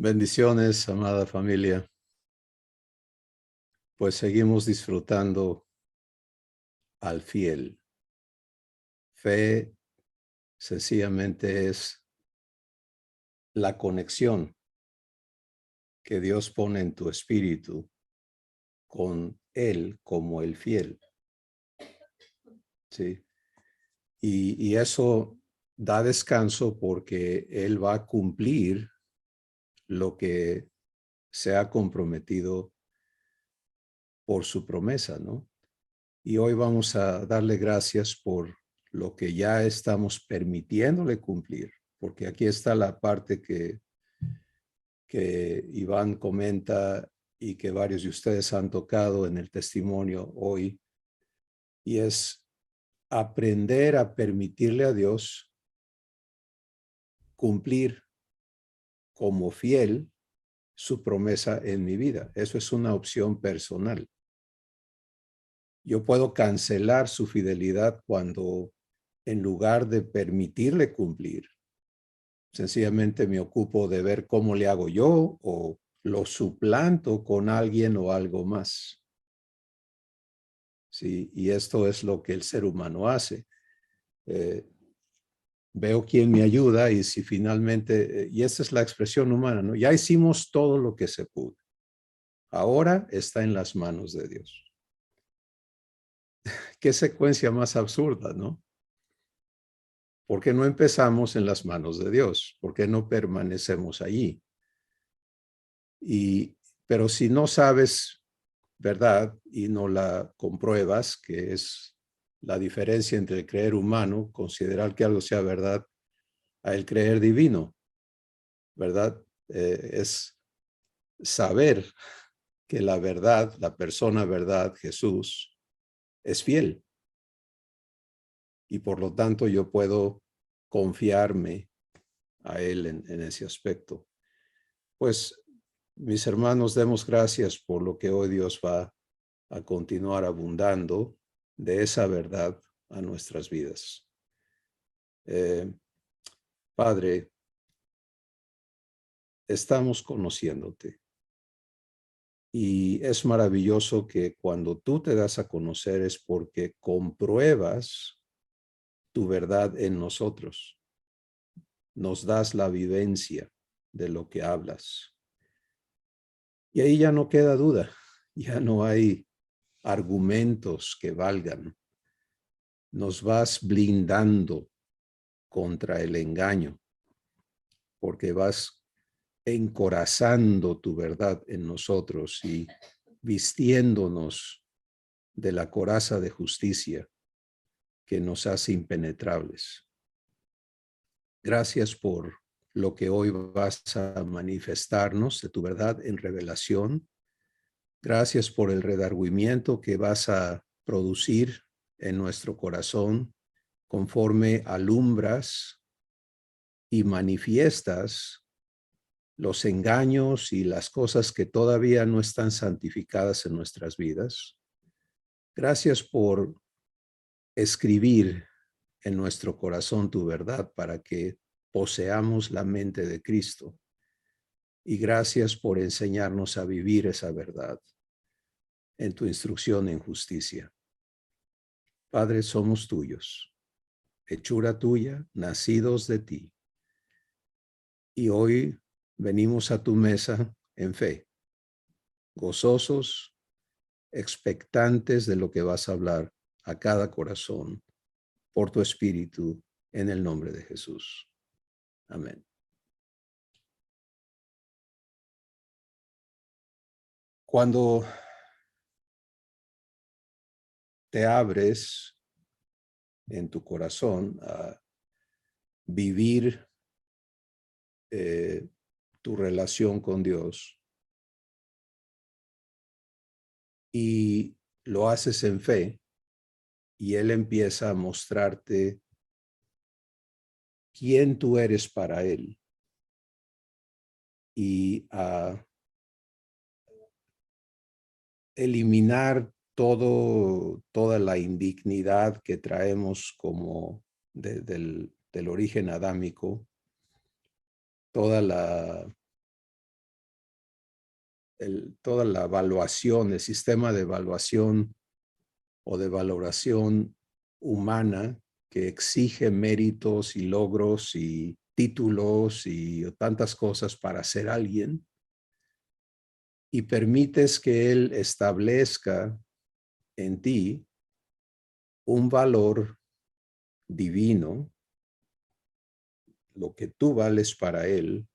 Bendiciones, amada familia. Pues seguimos disfrutando al fiel. Fe sencillamente es la conexión que Dios pone en tu espíritu con Él como el fiel. ¿Sí? Y eso da descanso porque Él va a cumplir lo que se ha comprometido por su promesa, ¿no? Y hoy vamos a darle gracias por lo que ya estamos permitiéndole cumplir, porque aquí está la parte que Iván comenta y que varios de ustedes han tocado en el testimonio hoy, y es aprender a permitirle a Dios cumplir como fiel su promesa en mi vida. Eso es una opción personal. Yo puedo cancelar su fidelidad cuando, en lugar de permitirle cumplir, sencillamente me ocupo de ver cómo le hago yo o lo suplanto con alguien o algo más. Sí, y esto es lo que el ser humano hace. Veo quién me ayuda y si finalmente, y esta es la expresión humana, ¿no? Ya hicimos todo lo que se pudo. Ahora está en las manos de Dios. Qué secuencia más absurda, ¿no? ¿Por qué no empezamos en las manos de Dios? ¿Por qué no permanecemos allí? Pero si no sabes verdad y no la compruebas, que es la diferencia entre el creer humano, considerar que algo sea verdad, a el creer divino, ¿verdad? Es saber que la verdad, la persona verdad, Jesús, es fiel. Y por lo tanto yo puedo confiarme a Él en ese aspecto. Pues, mis hermanos, demos gracias por lo que hoy Dios va a continuar abundando de esa verdad a nuestras vidas. Padre, estamos conociéndote y es maravilloso que cuando tú te das a conocer es porque compruebas tu verdad en nosotros. Nos das la vivencia de lo que hablas. Y ahí ya no queda duda, ya no hay argumentos que valgan. Nos vas blindando contra el engaño, porque vas encorazando tu verdad en nosotros y vistiéndonos de la coraza de justicia que nos hace impenetrables. Gracias por lo que hoy vas a manifestarnos de tu verdad en revelación. Gracias por el redargüimiento que vas a producir en nuestro corazón conforme alumbras y manifiestas los engaños y las cosas que todavía no están santificadas en nuestras vidas. Gracias por escribir en nuestro corazón tu verdad para que poseamos la mente de Cristo. Y gracias por enseñarnos a vivir esa verdad en tu instrucción en justicia. Padre, somos tuyos, hechura tuya, nacidos de ti. Y hoy venimos a tu mesa en fe, gozosos, expectantes de lo que vas a hablar a cada corazón por tu espíritu en el nombre de Jesús. Amén. Cuando te abres en tu corazón a vivir tu relación con Dios y lo haces en fe y Él empieza a mostrarte quién tú eres para Él y a eliminar toda la indignidad que traemos como del origen adámico, toda toda la evaluación, el sistema de evaluación o de valoración humana que exige méritos y logros y títulos y tantas cosas para ser alguien, y permites que él establezca en ti un valor divino, lo que tú vales para él,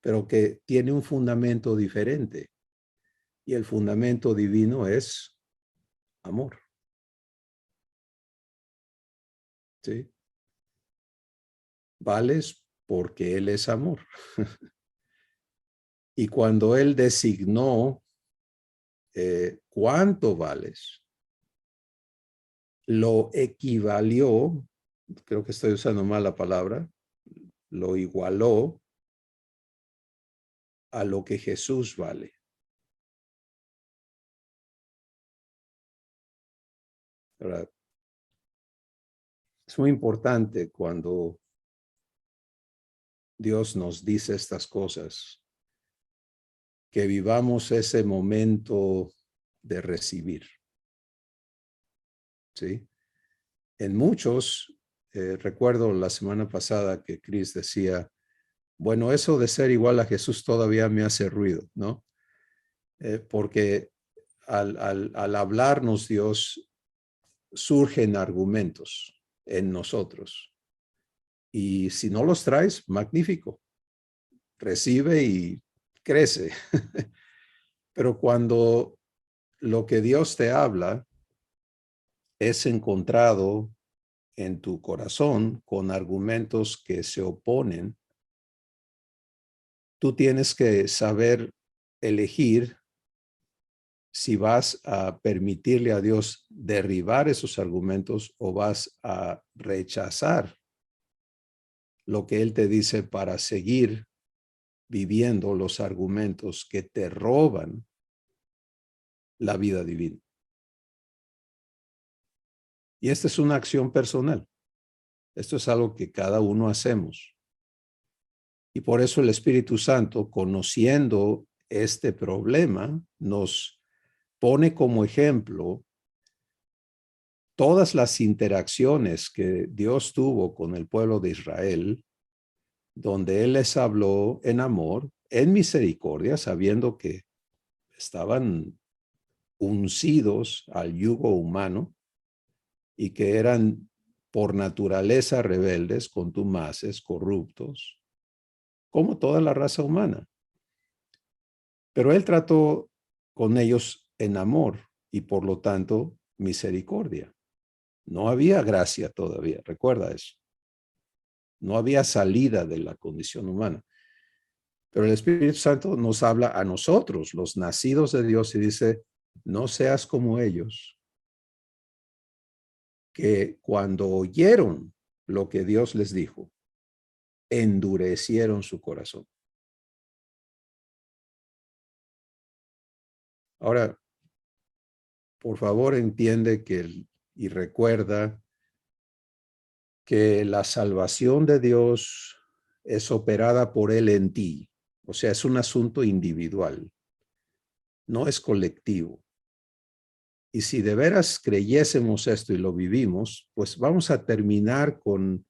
pero que tiene un fundamento diferente. Y el fundamento divino es amor. ¿Sí? Vales porque él es amor. Y cuando él designó cuánto vales, lo equivalió, creo que estoy usando mal la palabra, lo igualó a lo que Jesús vale. Ahora, es muy importante cuando Dios nos dice estas cosas, que vivamos ese momento de recibir. ¿Sí? En muchos, recuerdo la semana pasada que Chris decía, bueno, eso de ser igual a Jesús todavía me hace ruido, ¿no? Porque al hablarnos Dios, surgen argumentos en nosotros. Y si no los traes, magnífico. Recibe y crece. Pero cuando lo que Dios te habla es encontrado en tu corazón con argumentos que se oponen, tú tienes que saber elegir si vas a permitirle a Dios derribar esos argumentos o vas a rechazar lo que Él te dice para seguir viviendo los argumentos que te roban la vida divina. Y esta es una acción personal. Esto es algo que cada uno hacemos. Y por eso el Espíritu Santo, conociendo este problema, nos pone como ejemplo todas las interacciones que Dios tuvo con el pueblo de Israel, donde Él les habló en amor, en misericordia, sabiendo que estaban uncidos al yugo humano y que eran por naturaleza rebeldes, contumaces, corruptos, como toda la raza humana. Pero Él trató con ellos en amor y por lo tanto misericordia. No había gracia todavía, recuerda eso. No había salida de la condición humana. Pero el Espíritu Santo nos habla a nosotros, los nacidos de Dios, y dice, no seas como ellos, que cuando oyeron lo que Dios les dijo, endurecieron su corazón. Ahora, por favor, entiende y recuerda que la salvación de Dios es operada por Él en ti. O sea, es un asunto individual, no es colectivo. Y si de veras creyésemos esto y lo vivimos, pues vamos a terminar con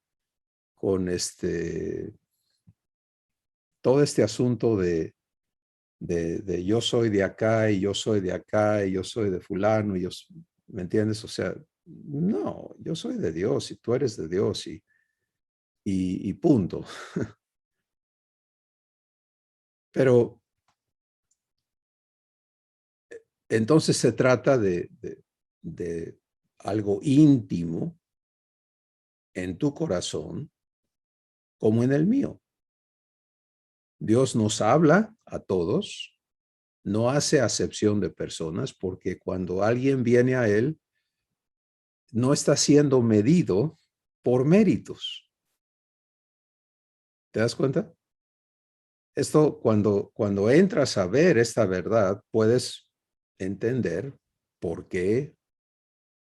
todo este asunto de yo soy de acá y yo soy de acá y yo soy de fulano, ¿me entiendes? O sea, no, yo soy de Dios y tú eres de Dios y punto. Pero entonces se trata de algo íntimo en tu corazón como en el mío. Dios nos habla a todos, no hace acepción de personas, porque cuando alguien viene a Él, no está siendo medido por méritos. ¿Te das cuenta? Esto, cuando entras a ver esta verdad, puedes entender por qué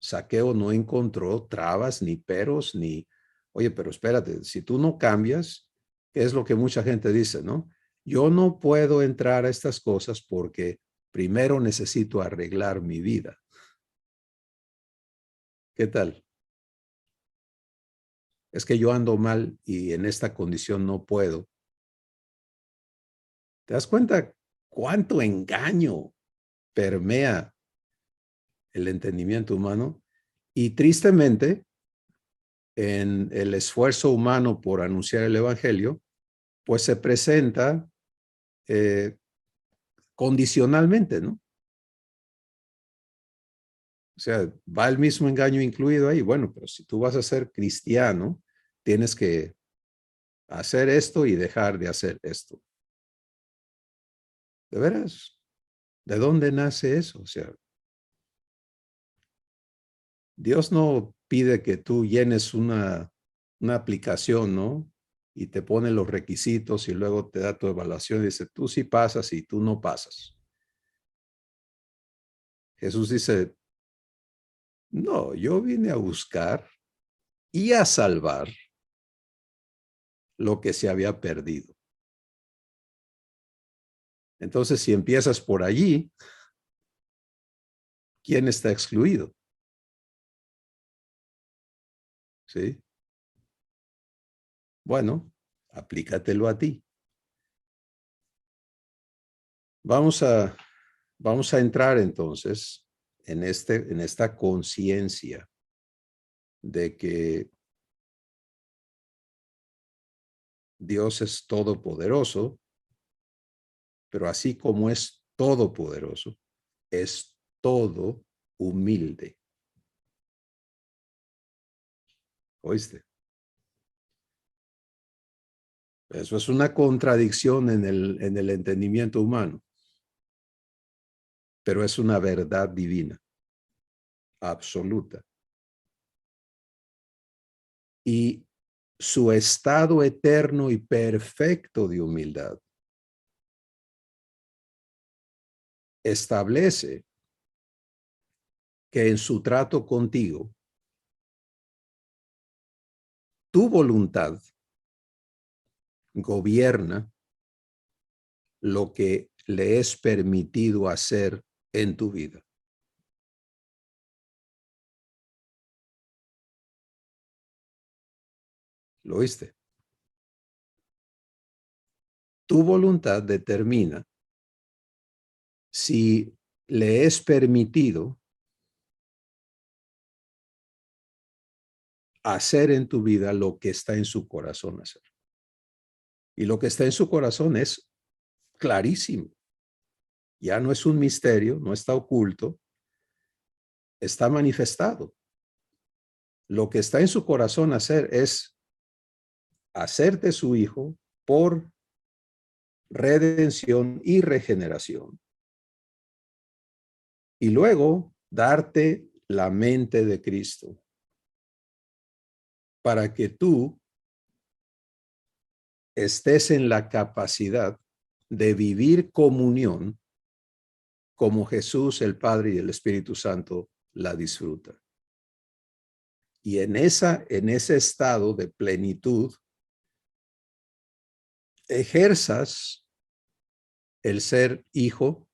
Zaqueo no encontró trabas, ni peros, ni, oye, pero espérate, si tú no cambias, ¿qué es lo que mucha gente dice, no? Yo no puedo entrar a estas cosas porque primero necesito arreglar mi vida. ¿Qué tal? Es que yo ando mal y en esta condición no puedo. ¿Te das cuenta cuánto engaño permea el entendimiento humano? Y tristemente, en el esfuerzo humano por anunciar el evangelio, pues se presenta condicionalmente, ¿no? O sea, va el mismo engaño incluido ahí. Bueno, pero si tú vas a ser cristiano, tienes que hacer esto y dejar de hacer esto. ¿De veras? ¿De dónde nace eso? O sea, Dios no pide que tú llenes una aplicación, ¿no? Y te pone los requisitos y luego te da tu evaluación y dice, tú sí pasas y tú no pasas. Jesús dice, no, yo vine a buscar y a salvar lo que se había perdido. Entonces, si empiezas por allí, ¿quién está excluido? ¿Sí? Bueno, aplícatelo a ti. Vamos a entrar entonces en esta conciencia de que Dios es todopoderoso, pero así como es todopoderoso, es todo humilde. ¿Oíste? Eso es una contradicción en el entendimiento humano, pero es una verdad divina, absoluta. Y su estado eterno y perfecto de humildad establece que en su trato contigo, tu voluntad gobierna lo que le es permitido hacer en tu vida. ¿Lo oíste? Tu voluntad determina si le es permitido hacer en tu vida lo que está en su corazón hacer. Y lo que está en su corazón es clarísimo. Ya no es un misterio, no está oculto, está manifestado. Lo que está en su corazón hacer es hacerte su hijo por redención y regeneración. Y luego darte la mente de Cristo para que tú estés en la capacidad de vivir comunión como Jesús, el Padre y el Espíritu Santo la disfrutan. Y en ese estado de plenitud, ejerzas el ser hijo,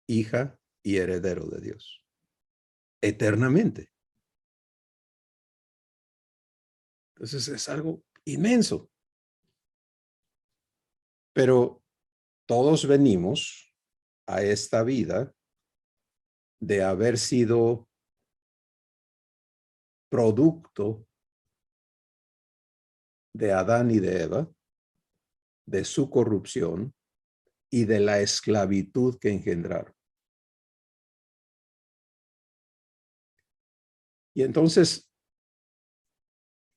hija y heredero de Dios eternamente. Entonces es algo inmenso. Pero todos venimos a esta vida de haber sido producto de Adán y de Eva, de su corrupción y de la esclavitud que engendraron. Y entonces,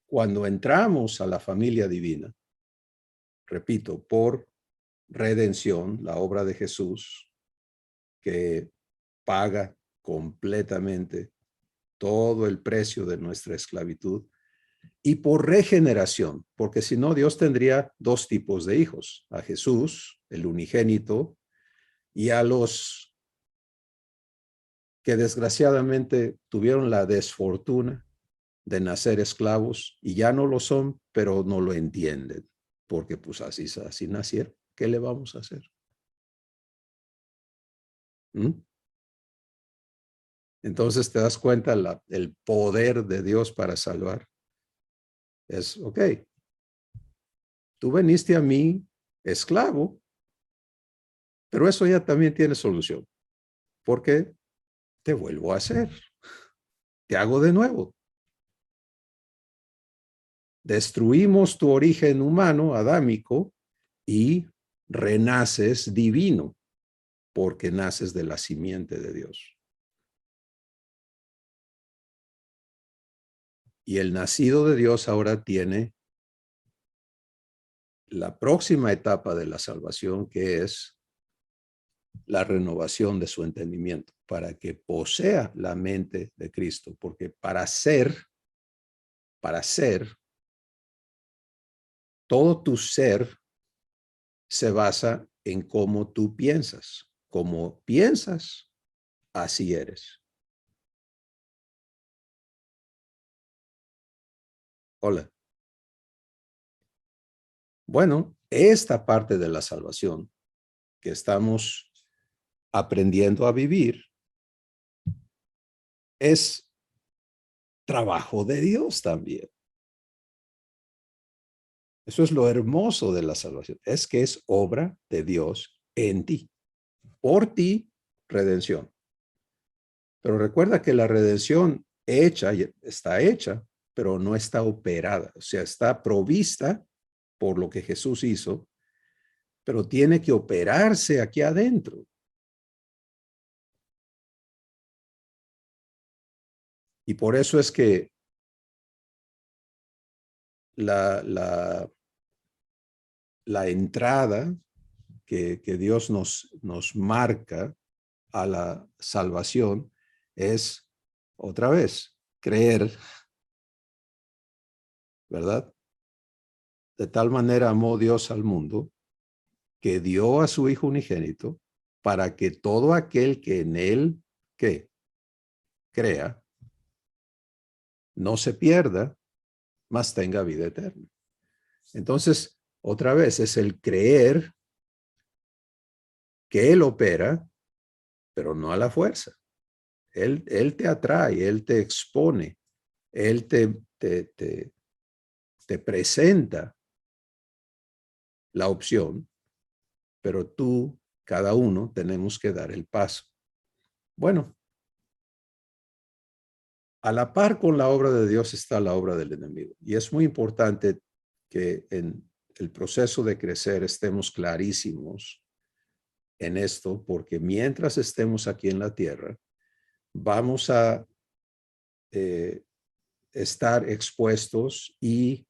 cuando entramos a la familia divina, repito, por redención, la obra de Jesús, que paga completamente todo el precio de nuestra esclavitud, y por regeneración, porque si no, Dios tendría dos tipos de hijos, a Jesús, el unigénito, y a los que desgraciadamente tuvieron la desfortuna de nacer esclavos y ya no lo son, pero no lo entienden, porque pues así nacieron. ¿qué le vamos a hacer? ¿Mm? Entonces te das cuenta el poder de Dios para salvar. Es, ok, tú veniste a mí esclavo, pero eso ya también tiene solución. Porque te vuelvo a hacer. Te hago de nuevo. Destruimos tu origen humano, adámico, y renaces divino, porque naces de la simiente de Dios. Y el nacido de Dios ahora tiene la próxima etapa de la salvación, que es la renovación de su entendimiento, para que posea la mente de Cristo, porque para ser, todo tu ser se basa en cómo tú piensas. Como piensas, así eres. Hola. Bueno, esta parte de la salvación que estamos aprendiendo a vivir es trabajo de Dios también. Eso es lo hermoso de la salvación. Es que es obra de Dios en ti. Por ti, redención. Pero recuerda que la redención está hecha, pero no está operada. O sea, está provista por lo que Jesús hizo, pero tiene que operarse aquí adentro. Y por eso es que la, la, la entrada que Dios nos marca a la salvación es, otra vez, creer, ¿verdad? De tal manera amó Dios al mundo que dio a su Hijo unigénito para que todo aquel que en él, ¿qué? Crea, no se pierda, mas tenga vida eterna. Entonces, otra vez, es el creer que Él opera, pero no a la fuerza. Él te atrae, Él te expone, Él te presenta la opción, pero tú, cada uno, tenemos que dar el paso. Bueno, a la par con la obra de Dios está la obra del enemigo. Y es muy importante que en el proceso de crecer estemos clarísimos en esto, porque mientras estemos aquí en la tierra, vamos a estar expuestos y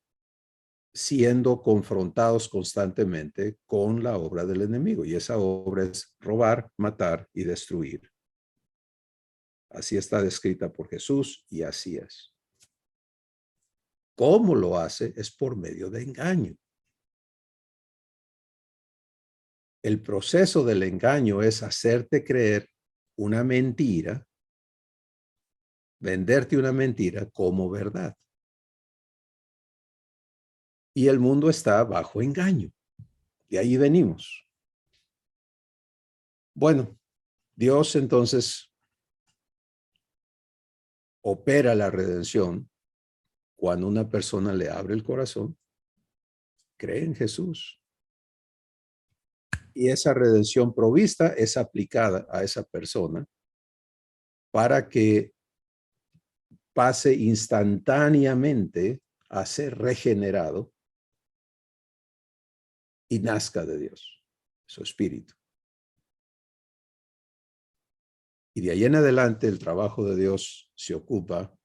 siendo confrontados constantemente con la obra del enemigo. Y esa obra es robar, matar y destruir. Así está descrita por Jesús y así es. ¿Cómo lo hace? Es por medio de engaño. El proceso del engaño es hacerte creer una mentira, venderte una mentira como verdad. Y el mundo está bajo engaño. De ahí venimos. Bueno, Dios entonces opera la redención cuando una persona le abre el corazón, cree en Jesús. Y esa redención provista es aplicada a esa persona para que pase instantáneamente a ser regenerado y nazca de Dios, su espíritu. Y de ahí en adelante el trabajo de Dios se ocupa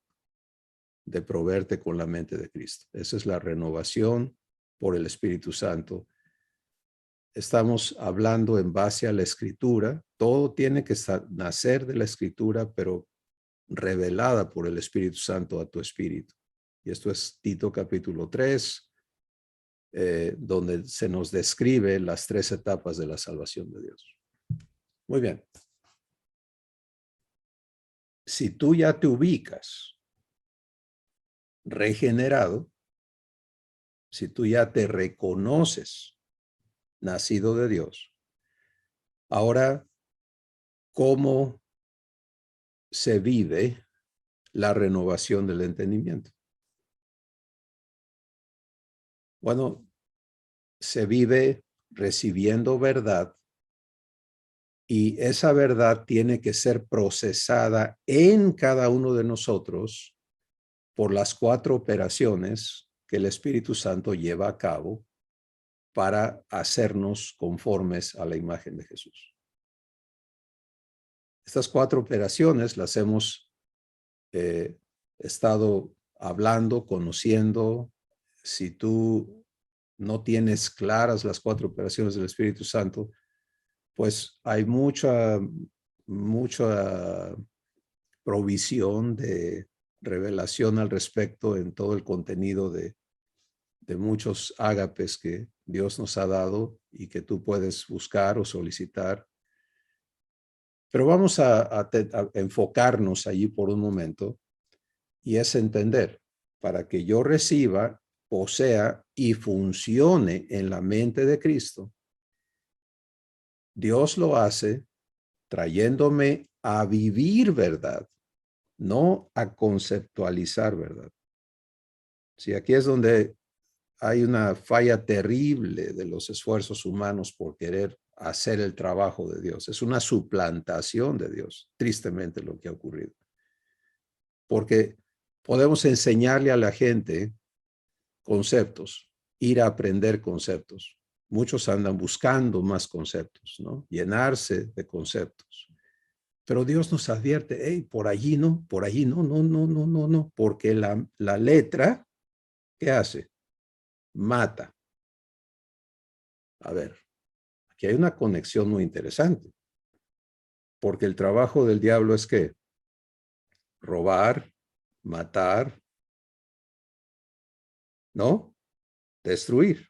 de proveerte con la mente de Cristo. Esa es la renovación por el Espíritu Santo. Estamos hablando en base a la Escritura. Todo tiene que nacer de la Escritura, pero revelada por el Espíritu Santo a tu espíritu. Y esto es Tito capítulo 3, donde se nos describe las 3 etapas de la salvación de Dios. Muy bien. Si tú ya te ubicas regenerado, si tú ya te reconoces nacido de Dios. Ahora, ¿cómo se vive la renovación del entendimiento? Bueno, se vive recibiendo verdad y esa verdad tiene que ser procesada en cada uno de nosotros por las 4 operaciones que el Espíritu Santo lleva a cabo para hacernos conformes a la imagen de Jesús. Estas 4 operaciones las hemos estado hablando, conociendo. Si tú no tienes claras las 4 operaciones del Espíritu Santo, pues hay mucha provisión de revelación al respecto en todo el contenido de muchos ágapes que Dios nos ha dado y que tú puedes buscar o solicitar. Pero vamos a enfocarnos allí por un momento y es entender, para que yo reciba, posea y funcione en la mente de Cristo, Dios lo hace trayéndome a vivir verdad, no a conceptualizar verdad. Sí, aquí es donde hay una falla terrible de los esfuerzos humanos por querer hacer el trabajo de Dios. Es una suplantación de Dios, tristemente lo que ha ocurrido. Porque podemos enseñarle a la gente conceptos, ir a aprender conceptos. Muchos andan buscando más conceptos, ¿no? Llenarse de conceptos. Pero Dios nos advierte, hey, por allí no, no, porque la letra, ¿qué hace? Mata. A ver, aquí hay una conexión muy interesante, porque el trabajo del diablo es ¿qué? Robar, matar, ¿no? Destruir.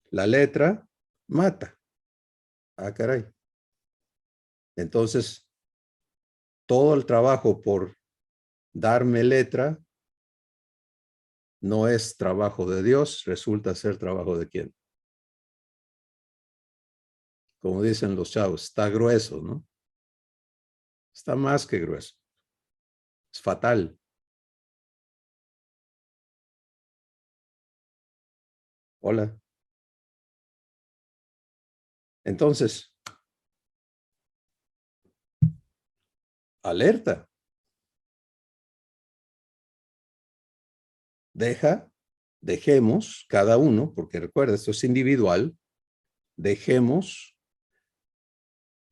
La letra mata. Ah, caray. Entonces, todo el trabajo por darme letra no es trabajo de Dios, resulta ser trabajo de quién. Como dicen los chavos, está grueso, ¿no? Está más que grueso. Es fatal. Hola. Entonces, alerta. Dejemos cada uno, porque recuerda, esto es individual, dejemos,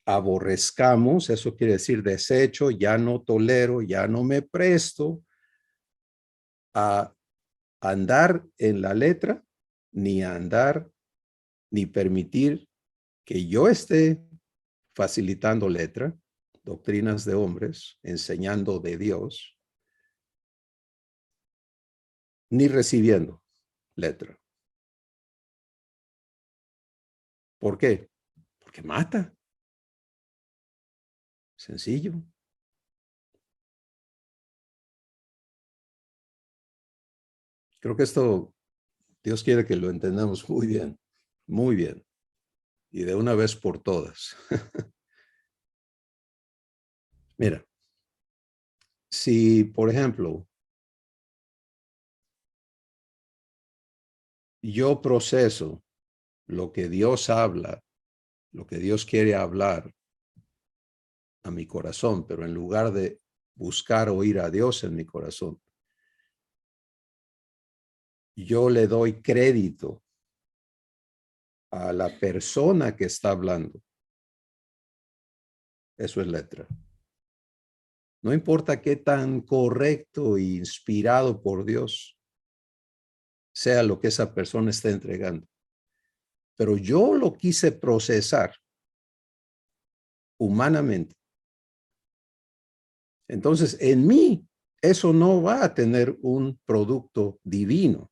aborrezcamos, eso quiere decir desecho, ya no tolero, ya no me presto a andar en la letra, ni a andar, ni permitir que yo esté facilitando letra, doctrinas de hombres, enseñando de Dios, ni recibiendo letra. ¿Por qué? Porque mata. Sencillo. Creo que esto, Dios quiere que lo entendamos muy bien, y de una vez por todas. Mira, si, por ejemplo, yo proceso lo que Dios habla, lo que Dios quiere hablar a mi corazón, pero en lugar de buscar oír a Dios en mi corazón, yo le doy crédito a la persona que está hablando. Eso es letra. No importa qué tan correcto e inspirado por Dios sea lo que esa persona está entregando. Pero yo lo quise procesar humanamente. Entonces, en mí, eso no va a tener un producto divino.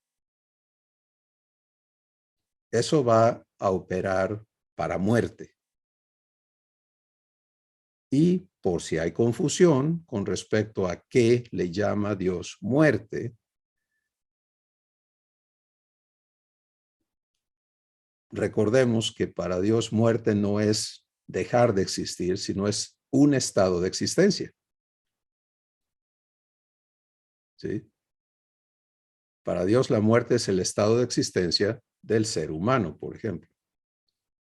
Eso va a operar para muerte. Y por si hay confusión con respecto a qué le llama Dios muerte, recordemos que para Dios muerte no es dejar de existir, sino es un estado de existencia. ¿Sí? Para Dios la muerte es el estado de existencia del ser humano, por ejemplo.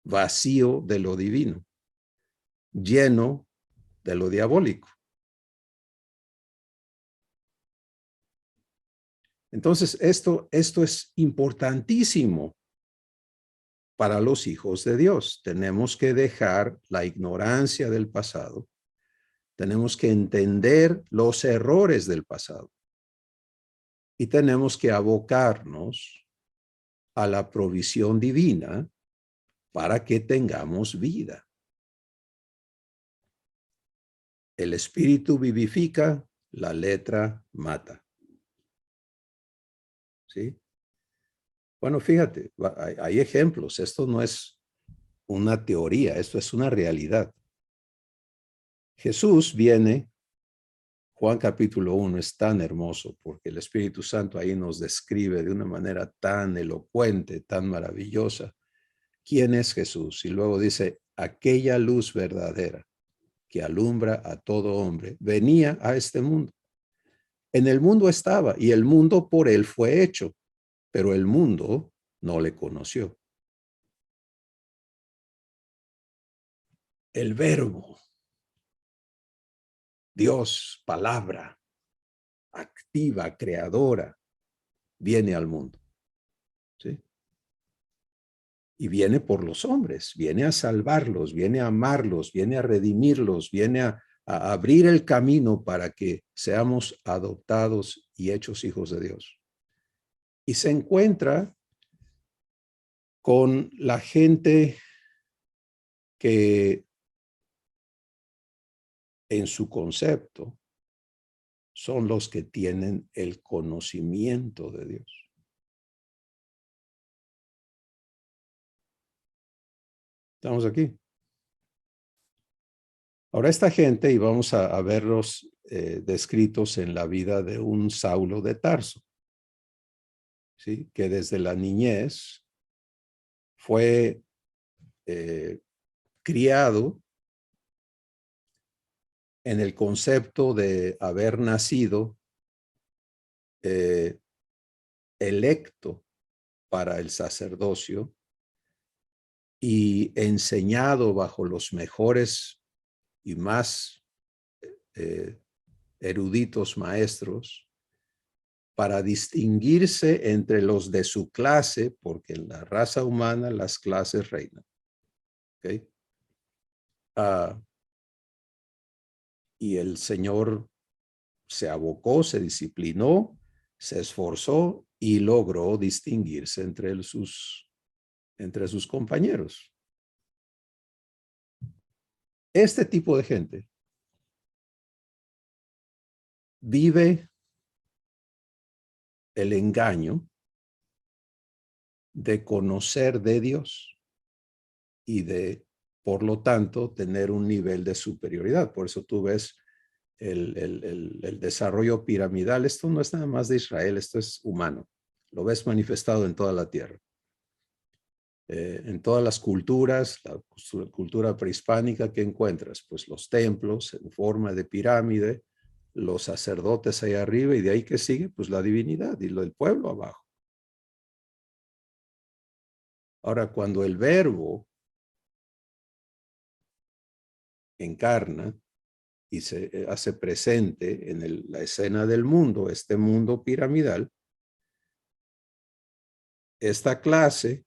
Vacío de lo divino, lleno de lo diabólico. Entonces, esto es importantísimo para los hijos de Dios. Tenemos que dejar la ignorancia del pasado. Tenemos que entender los errores del pasado. Y tenemos que abocarnos a la provisión divina para que tengamos vida. El espíritu vivifica, la letra mata. ¿Sí? Bueno, fíjate, hay ejemplos. Esto no es una teoría, esto es una realidad. Jesús viene, Juan capítulo 1 es tan hermoso porque el Espíritu Santo ahí nos describe de una manera tan elocuente, tan maravillosa, quién es Jesús. Y luego dice, aquella luz verdadera que alumbra a todo hombre, venía a este mundo. En el mundo estaba y el mundo por él fue hecho, pero el mundo no le conoció. El verbo, Dios, palabra, activa, creadora, viene al mundo. ¿Sí? Y viene por los hombres, viene a salvarlos, viene a amarlos, viene a redimirlos, viene a abrir el camino para que seamos adoptados y hechos hijos de Dios. Y se encuentra con la gente que en su concepto son los que tienen el conocimiento de Dios. Estamos aquí. Ahora esta gente, y vamos a verlos descritos en la vida de un Saulo de Tarso, ¿sí? Que desde la niñez fue criado en el concepto de haber nacido electo para el sacerdocio y enseñado bajo los mejores y más eruditos maestros para distinguirse entre los de su clase, porque en la raza humana las clases reinan. ¿Okay? Y el Señor se abocó, se disciplinó, se esforzó y logró distinguirse entre sus compañeros. Este tipo de gente vive el engaño de conocer de Dios y de, por lo tanto, tener un nivel de superioridad. Por eso tú ves el desarrollo piramidal. Esto no es nada más de Israel, esto es humano. Lo ves manifestado en toda la tierra. En todas las culturas, la cultura prehispánica que encuentras, pues los templos en forma de pirámide, los sacerdotes ahí arriba y de ahí que sigue, pues la divinidad y lo del pueblo abajo. Ahora, cuando el verbo encarna y se hace presente en la escena del mundo, este mundo piramidal, esta clase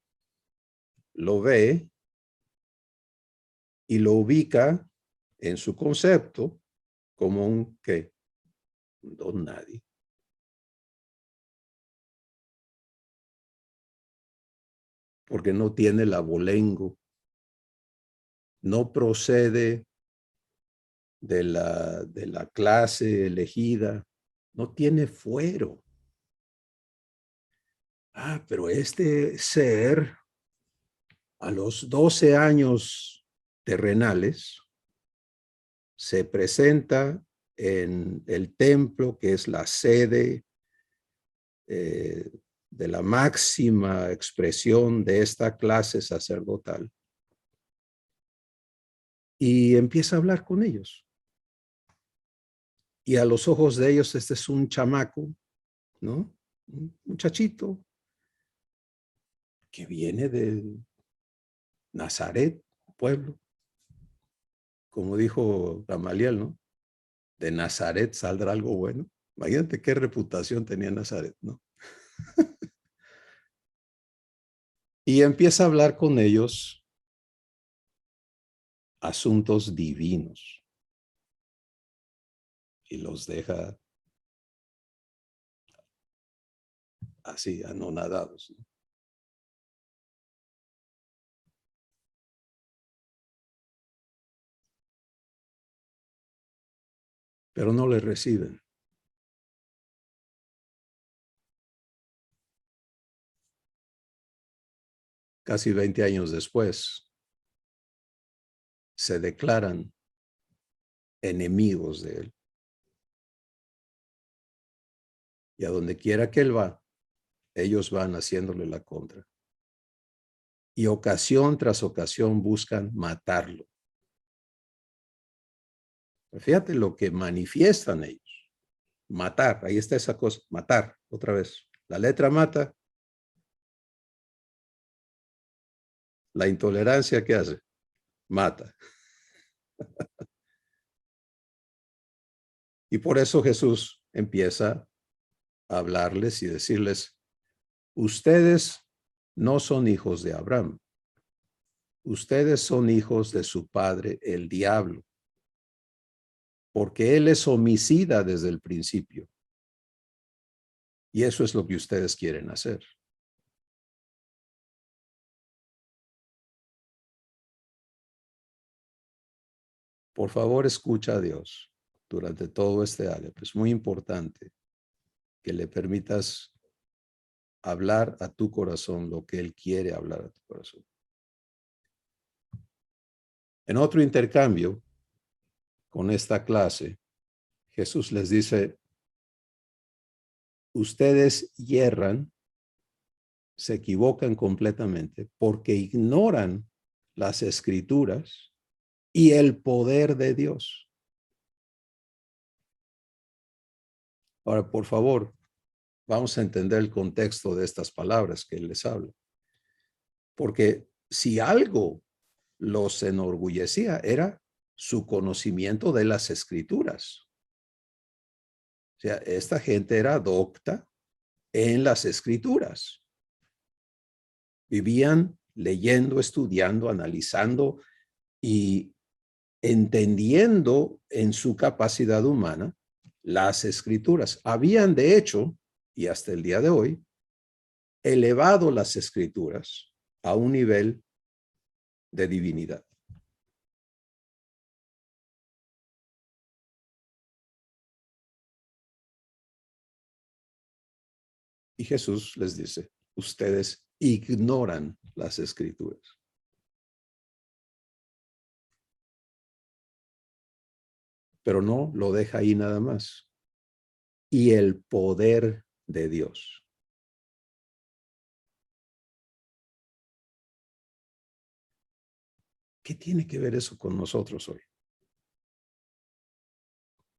lo ve y lo ubica en su concepto como un ¿qué? Don nadie. Porque no tiene el abolengo, no procede de la clase elegida, no tiene fuero. Pero este ser a los 12 años terrenales se presenta en el templo, que es la sede de la máxima expresión de esta clase sacerdotal y empieza a hablar con ellos. Y a los ojos de ellos este es un chamaco, ¿no? Un muchachito que viene de Nazaret, pueblo. Como dijo Gamaliel, ¿no? De Nazaret saldrá algo bueno. Imagínate qué reputación tenía Nazaret, ¿no? Y empieza a hablar con ellos asuntos divinos y los deja así anonadados, ¿no? Pero no le reciben. Casi 20 años después, se declaran enemigos de él. Y a donde quiera que él va, ellos van haciéndole la contra. Y ocasión tras ocasión buscan matarlo. Fíjate lo que manifiestan ellos. Matar, ahí está esa cosa, matar, otra vez. La letra mata. La intolerancia, ¿qué hace? Mata. Y por eso Jesús empieza a hablarles y decirles, ustedes no son hijos de Abraham. Ustedes son hijos de su padre, el diablo, porque él es homicida desde el principio. Y eso es lo que ustedes quieren hacer. Por favor, escucha a Dios durante todo este año. Es muy importante que le permitas hablar a tu corazón lo que Él quiere hablar a tu corazón. En otro intercambio con esta clase, Jesús les dice, ustedes yerran, se equivocan completamente porque ignoran las escrituras y el poder de Dios. Ahora, por favor, vamos a entender el contexto de estas palabras que Él les habla. Porque si algo los enorgullecía era su conocimiento de las escrituras. O sea, esta gente era docta en las escrituras. Vivían leyendo, estudiando, analizando y entendiendo en su capacidad humana las escrituras. Habían, de hecho, y hasta el día de hoy, elevado las escrituras a un nivel de divinidad. Y Jesús les dice, ustedes ignoran las escrituras. Pero no lo deja ahí nada más. Y el poder de Dios. ¿Qué tiene que ver eso con nosotros hoy?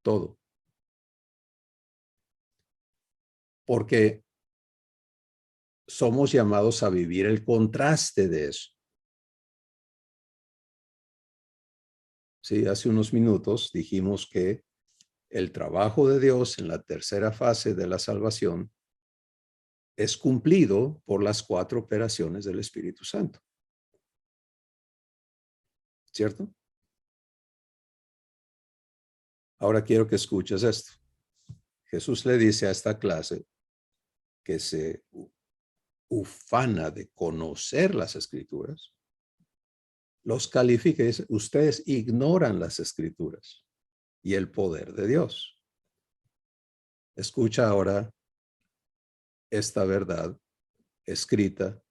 Todo. Porque somos llamados a vivir el contraste de eso. Sí, hace unos minutos dijimos que el trabajo de Dios en la tercera fase de la salvación es cumplido por las 4 operaciones del Espíritu Santo. ¿Cierto? Ahora quiero que escuches esto. Jesús le dice a esta clase que se ufana de conocer las escrituras, los califica y dice, ustedes ignoran las escrituras y el poder de Dios. Escucha ahora esta verdad escritura,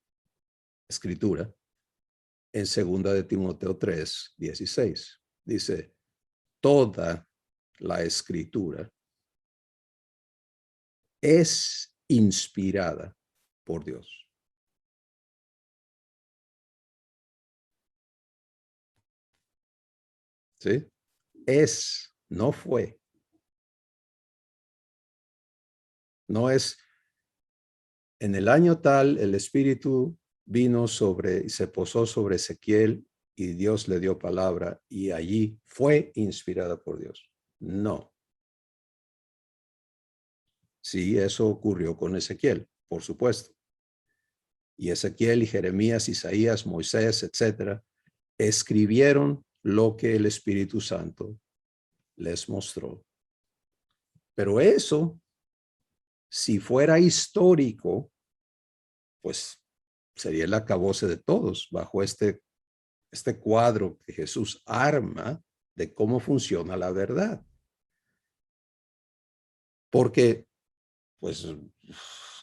en 2 de Timoteo 3:16. Dice, toda la escritura es inspirada por Dios. ¿Sí? Es, no fue. No es, en el año tal, el Espíritu vino sobre y se posó sobre Ezequiel y Dios le dio palabra y allí fue inspirada por Dios. No. Sí, eso ocurrió con Ezequiel, por supuesto. Y Ezequiel y Jeremías, Isaías, Moisés, etcétera, escribieron lo que el Espíritu Santo les mostró. Pero eso, si fuera histórico, pues sería el acabose de todos bajo este cuadro que Jesús arma de cómo funciona la verdad. Porque, pues,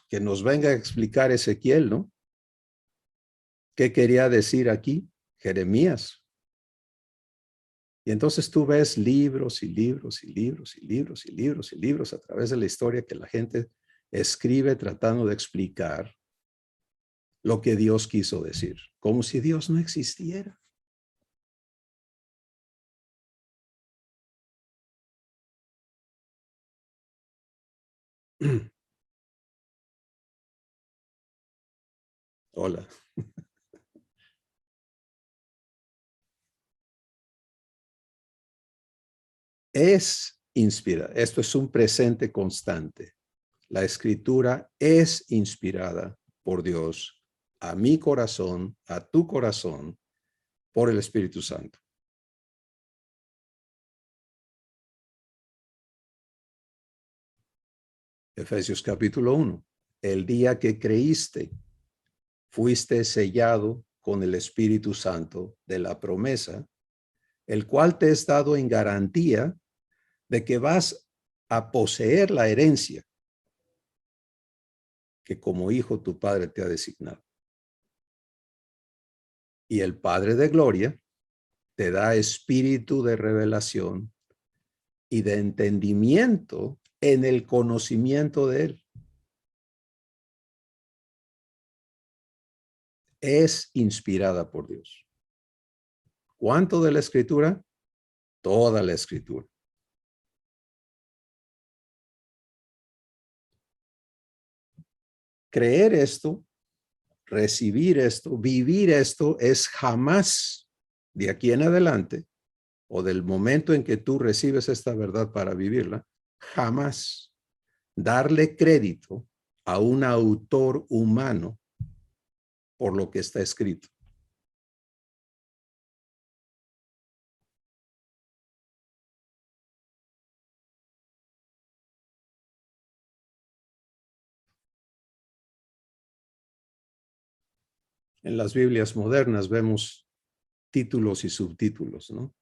que nos venga a explicar Ezequiel, ¿no? ¿Qué quería decir aquí Jeremías? Y entonces tú ves libros y libros y libros y libros y libros y libros a través de la historia que la gente escribe tratando de explicar lo que Dios quiso decir, como si Dios no existiera. Hola. Es inspirada. Esto es un presente constante. La escritura es inspirada por Dios a mi corazón, a tu corazón, por el Espíritu Santo. Efesios capítulo 1. El día que creíste, fuiste sellado con el Espíritu Santo de la promesa, el cual te es dado en garantía de que vas a poseer la herencia que como hijo tu Padre te ha designado. Y el Padre de gloria te da espíritu de revelación y de entendimiento en el conocimiento de Él. Es inspirada por Dios. ¿Cuánto de la Escritura? Toda la Escritura. Creer esto, recibir esto, vivir esto es jamás de aquí en adelante o del momento en que tú recibes esta verdad para vivirla, jamás darle crédito a un autor humano por lo que está escrito. En las Biblias modernas vemos títulos y subtítulos, ¿no?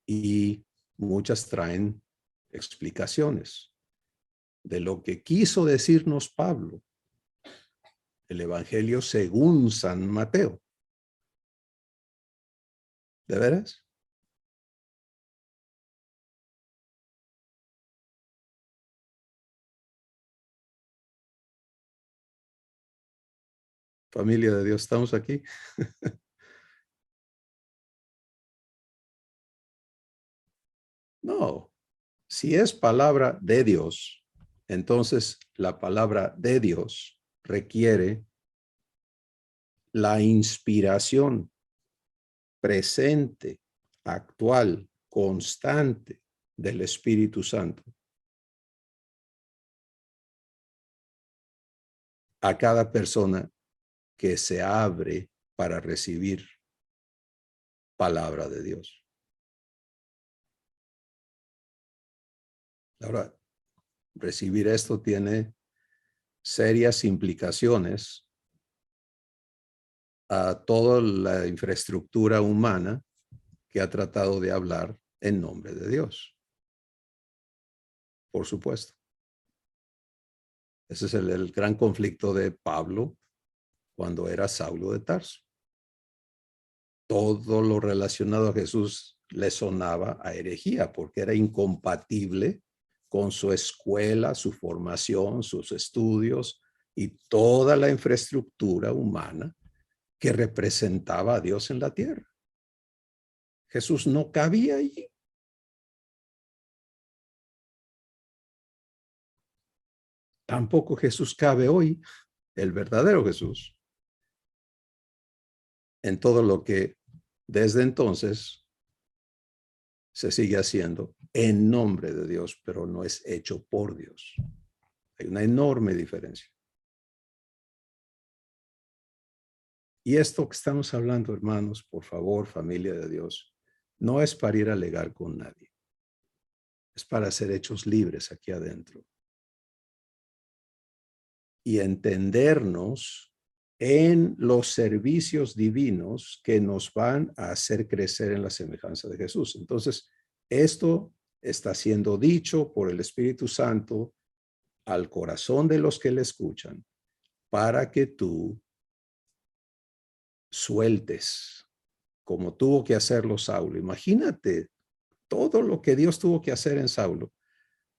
Y muchas traen explicaciones de lo que quiso decirnos Pablo, el Evangelio según San Mateo. ¿De veras? Familia de Dios, ¿estamos aquí? No, si es palabra de Dios, entonces la palabra de Dios requiere la inspiración presente, actual, constante del Espíritu Santo a cada persona que se abre para recibir palabra de Dios. Ahora, recibir esto tiene serias implicaciones a toda la infraestructura humana que ha tratado de hablar en nombre de Dios. Por supuesto. Ese es el gran conflicto de Pablo cuando era Saulo de Tarso. Todo lo relacionado a Jesús le sonaba a herejía porque era incompatible con su escuela, su formación, sus estudios, y toda la infraestructura humana que representaba a Dios en la tierra. Jesús no cabía allí. Tampoco Jesús cabe hoy, el verdadero Jesús, en todo lo que desde entonces se sigue haciendo en nombre de Dios, pero no es hecho por Dios. Hay una enorme diferencia. Y esto que estamos hablando, hermanos, por favor, familia de Dios, no es para ir a alegar con nadie. Es para ser hechos libres aquí adentro. Y entendernos en los servicios divinos que nos van a hacer crecer en la semejanza de Jesús. Entonces, esto está siendo dicho por el Espíritu Santo al corazón de los que le escuchan para que tú sueltes, como tuvo que hacerlo Saulo. Imagínate todo lo que Dios tuvo que hacer en Saulo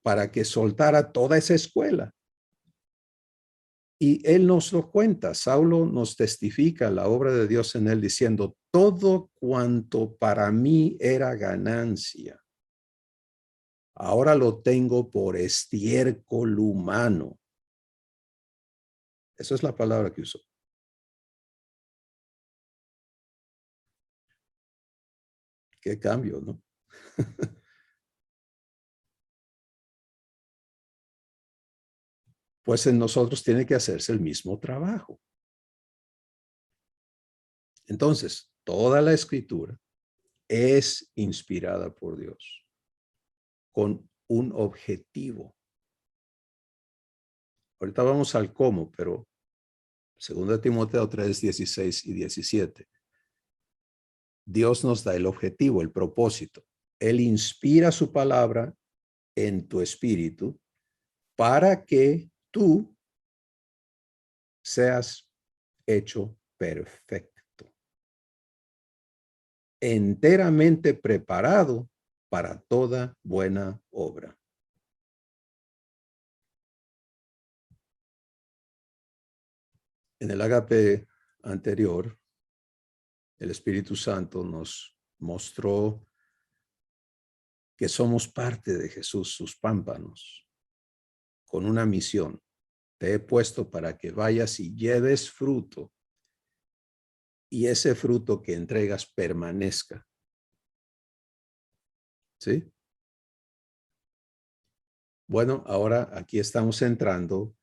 para que soltara toda esa escuela. Y él nos lo cuenta. Saulo nos testifica la obra de Dios en él diciendo, todo cuanto para mí era ganancia, ahora lo tengo por estiércol humano. Esa es la palabra que usó. Qué cambio, ¿no? Pues en nosotros tiene que hacerse el mismo trabajo. Entonces, toda la escritura es inspirada por Dios con un objetivo. Ahorita vamos al cómo, pero 2 Timoteo 3, 16 y 17. Dios nos da el objetivo, el propósito. Él inspira su palabra en tu espíritu para que tú seas hecho perfecto, enteramente preparado para toda buena obra. En el ágape anterior, el Espíritu Santo nos mostró que somos parte de Jesús, sus pámpanos, con una misión. Te he puesto para que vayas y lleves fruto y ese fruto que entregas permanezca. ¿Sí? Bueno, ahora aquí estamos entrando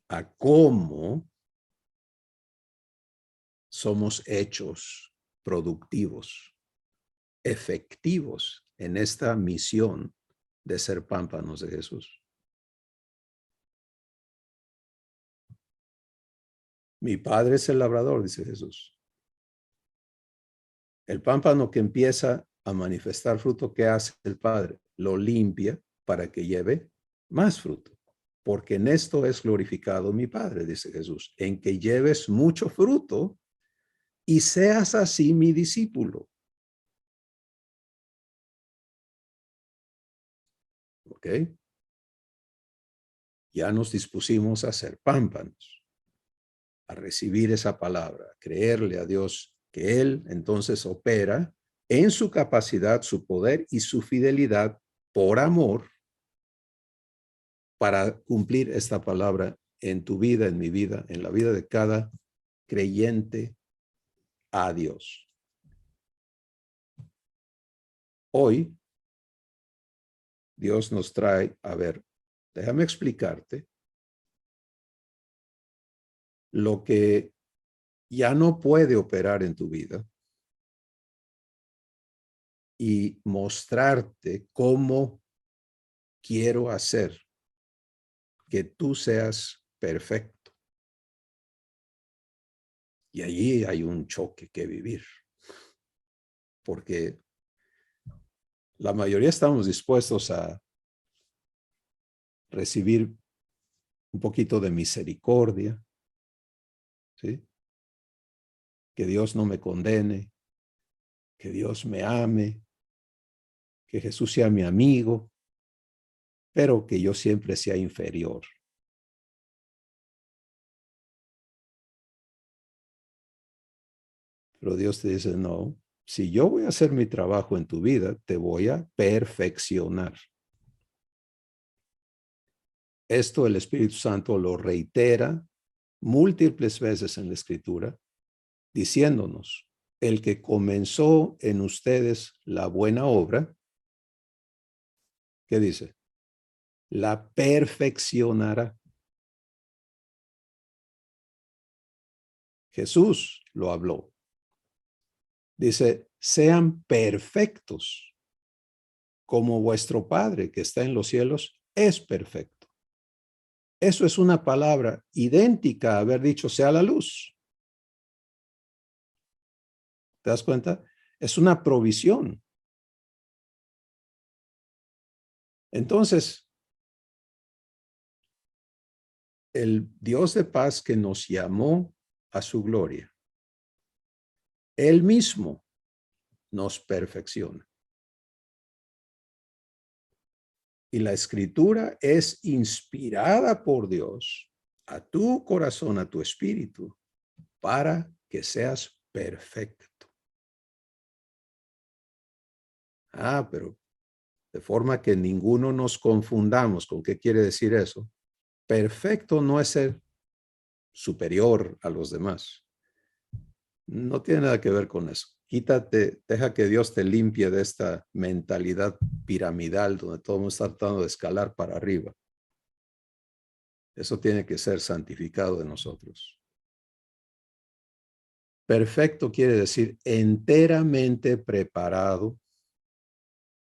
a cómo somos hechos productivos, efectivos en esta misión de ser pámpanos de Jesús. Mi padre es el labrador, dice Jesús. El pámpano que empieza a manifestar fruto, ¿qué hace el Padre? Lo limpia para que lleve más fruto. Porque en esto es glorificado mi Padre, dice Jesús, en que lleves mucho fruto y seas así mi discípulo. ¿Ok? Ya nos dispusimos a ser pámpanos, a recibir esa palabra, a creerle a Dios que Él entonces opera en su capacidad, su poder y su fidelidad por amor para cumplir esta palabra en tu vida, en mi vida, en la vida de cada creyente a Dios. Hoy, Dios nos trae, a ver, déjame explicarte lo que ya no puede operar en tu vida y mostrarte cómo quiero hacer que tú seas perfecto. Y allí hay un choque que vivir, porque la mayoría estamos dispuestos a recibir un poquito de misericordia, ¿sí? Que Dios no me condene, que Dios me ame, que Jesús sea mi amigo, pero que yo siempre sea inferior. Pero Dios te dice, no, si yo voy a hacer mi trabajo en tu vida, te voy a perfeccionar. Esto el Espíritu Santo lo reitera múltiples veces en la Escritura, diciéndonos, el que comenzó en ustedes la buena obra, ¿qué dice? La perfeccionará. Jesús lo habló. Dice, sean perfectos como vuestro Padre que está en los cielos es perfecto. Eso es una palabra idéntica a haber dicho sea la luz. ¿Te das cuenta? Es una provisión. Entonces, el Dios de paz que nos llamó a su gloria, Él mismo nos perfecciona. Y la Escritura es inspirada por Dios a tu corazón, a tu espíritu, para que seas perfecto. Pero de forma que ninguno nos confundamos con qué quiere decir eso. Perfecto no es ser superior a los demás. No tiene nada que ver con eso. Quítate, deja que Dios te limpie de esta mentalidad piramidal donde todo el mundo está tratando de escalar para arriba. Eso tiene que ser santificado de nosotros. Perfecto quiere decir enteramente preparado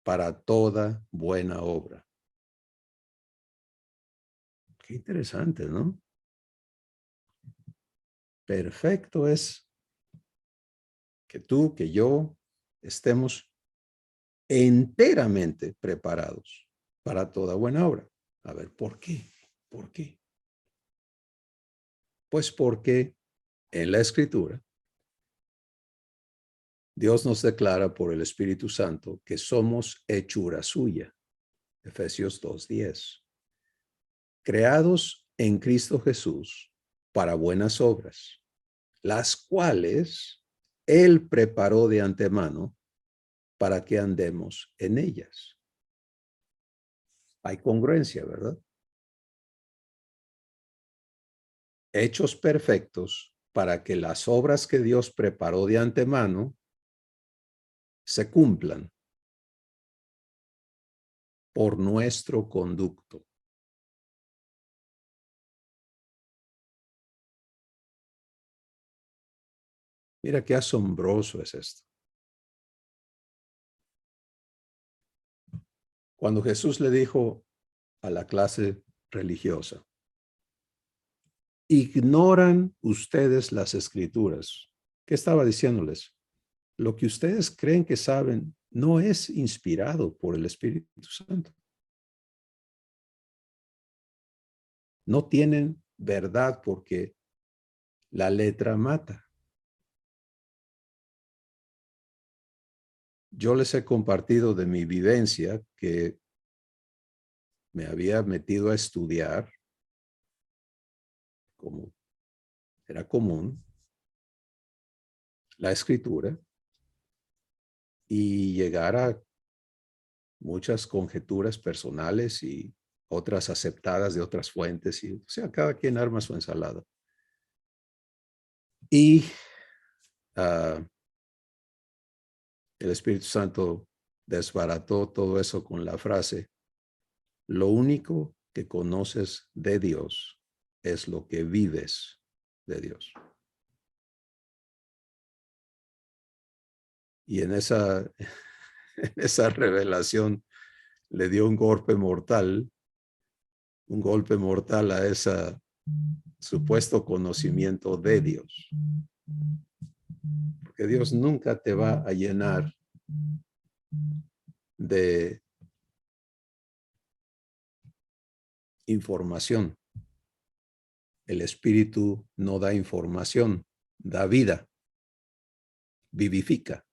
para toda buena obra. Qué interesante, ¿no? Perfecto es que tú, que yo estemos enteramente preparados para toda buena obra. A ver, ¿por qué? ¿Por qué? Pues porque en la Escritura Dios nos declara por el Espíritu Santo que somos hechura suya. Efesios 2:10. Creados en Cristo Jesús para buenas obras, las cuales Él preparó de antemano para que andemos en ellas. Hay congruencia, ¿verdad? Hechos perfectos para que las obras que Dios preparó de antemano se cumplan por nuestro conducto. Mira qué asombroso es esto. Cuando Jesús le dijo a la clase religiosa, ignoran ustedes las escrituras. ¿Qué estaba diciéndoles? Lo que ustedes creen que saben no es inspirado por el Espíritu Santo. No tienen verdad porque la letra mata. Yo les he compartido de mi vivencia que me había metido a estudiar, como era común, la escritura y llegar a muchas conjeturas personales y otras aceptadas de otras fuentes. Y, o sea, cada quien arma su ensalada. Y el Espíritu Santo desbarató todo eso con la frase, lo único que conoces de Dios es lo que vives de Dios. Y en esa revelación le dio un golpe mortal a ese supuesto conocimiento de Dios. Porque Dios nunca te va a llenar de información. El Espíritu no da información, da vida, vivifica.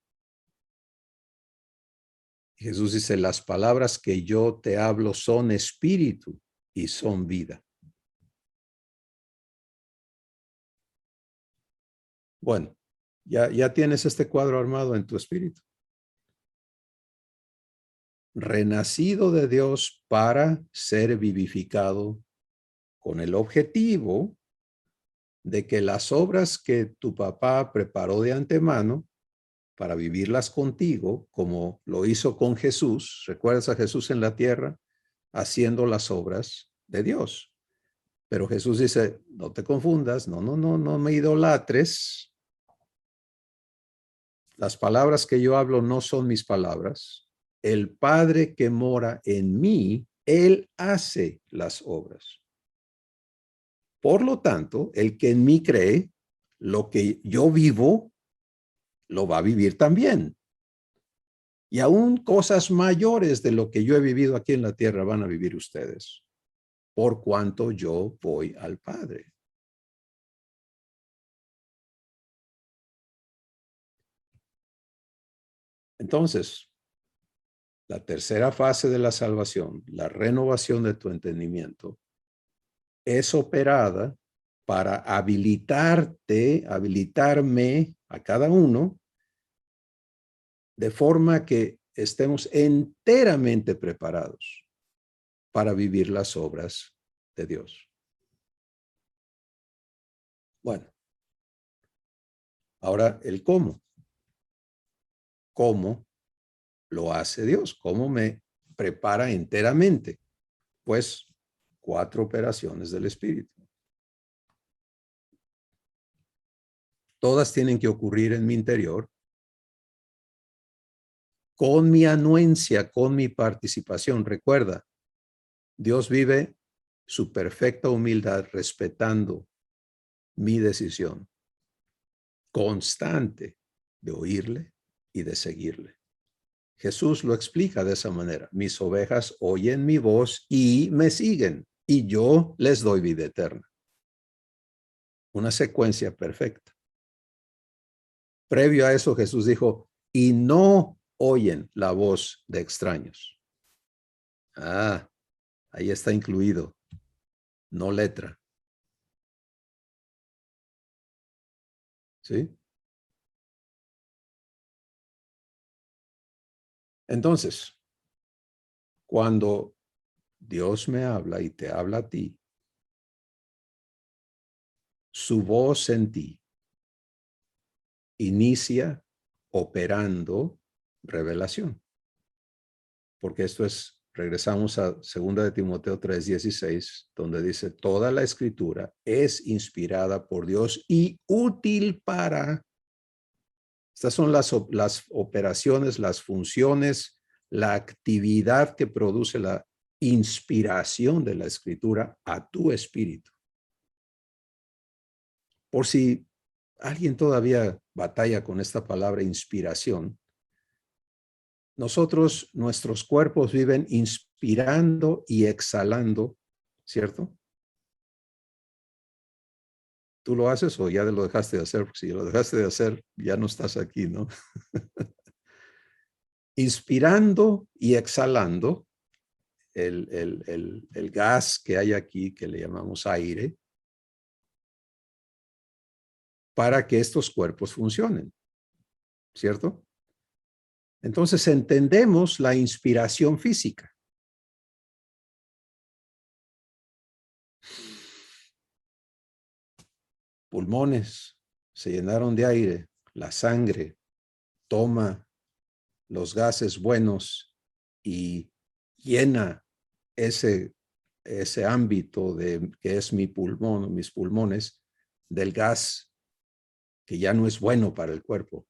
Jesús dice, las palabras que yo te hablo son espíritu y son vida. Bueno, Ya tienes este cuadro armado en tu espíritu. Renacido de Dios para ser vivificado con el objetivo de que las obras que tu papá preparó de antemano para vivirlas contigo, como lo hizo con Jesús, ¿recuerdas a Jesús en la tierra haciendo las obras de Dios? Pero Jesús dice, no te confundas, no me idolatres. Las palabras que yo hablo no son mis palabras. El Padre que mora en mí, Él hace las obras. Por lo tanto, el que en mí cree, lo que yo vivo, lo va a vivir también. Y aún cosas mayores de lo que yo he vivido aquí en la tierra van a vivir ustedes, por cuanto yo voy al Padre. Entonces, la tercera fase de la salvación, la renovación de tu entendimiento, es operada para habilitarme a cada uno, de forma que estemos enteramente preparados para vivir las obras de Dios. Bueno, ahora el cómo. ¿Cómo lo hace Dios? ¿Cómo me prepara enteramente? Pues 4 operaciones del Espíritu. Todas tienen que ocurrir en mi interior, con mi anuencia, con mi participación. Recuerda, Dios vive su perfecta humildad respetando mi decisión constante de oírle y de seguirle. Jesús lo explica de esa manera. Mis ovejas oyen mi voz y me siguen, y yo les doy vida eterna. Una secuencia perfecta. Previo a eso, Jesús dijo, y no oyen la voz de extraños. Ah, ahí está incluido, no letra. ¿Sí? Entonces, cuando Dios me habla y te habla a ti, su voz en ti inicia operando revelación. Porque esto es, regresamos a 2 de Timoteo 3:16, donde dice, toda la escritura es inspirada por Dios y útil para. Estas son las operaciones, las funciones, la actividad que produce la inspiración de la escritura a tu espíritu. Por si alguien todavía batalla con esta palabra inspiración, nosotros, nuestros cuerpos viven inspirando y exhalando, ¿cierto? ¿Tú lo haces o ya lo dejaste de hacer? Porque si lo dejaste de hacer, ya no estás aquí, ¿no? Inspirando y exhalando el gas que hay aquí, que le llamamos aire, para que estos cuerpos funcionen, ¿cierto? Entonces entendemos la inspiración física. Pulmones se llenaron de aire, la sangre toma los gases buenos y llena ese, ese ámbito de que es mi pulmón, mis pulmones, del gas que ya no es bueno para el cuerpo.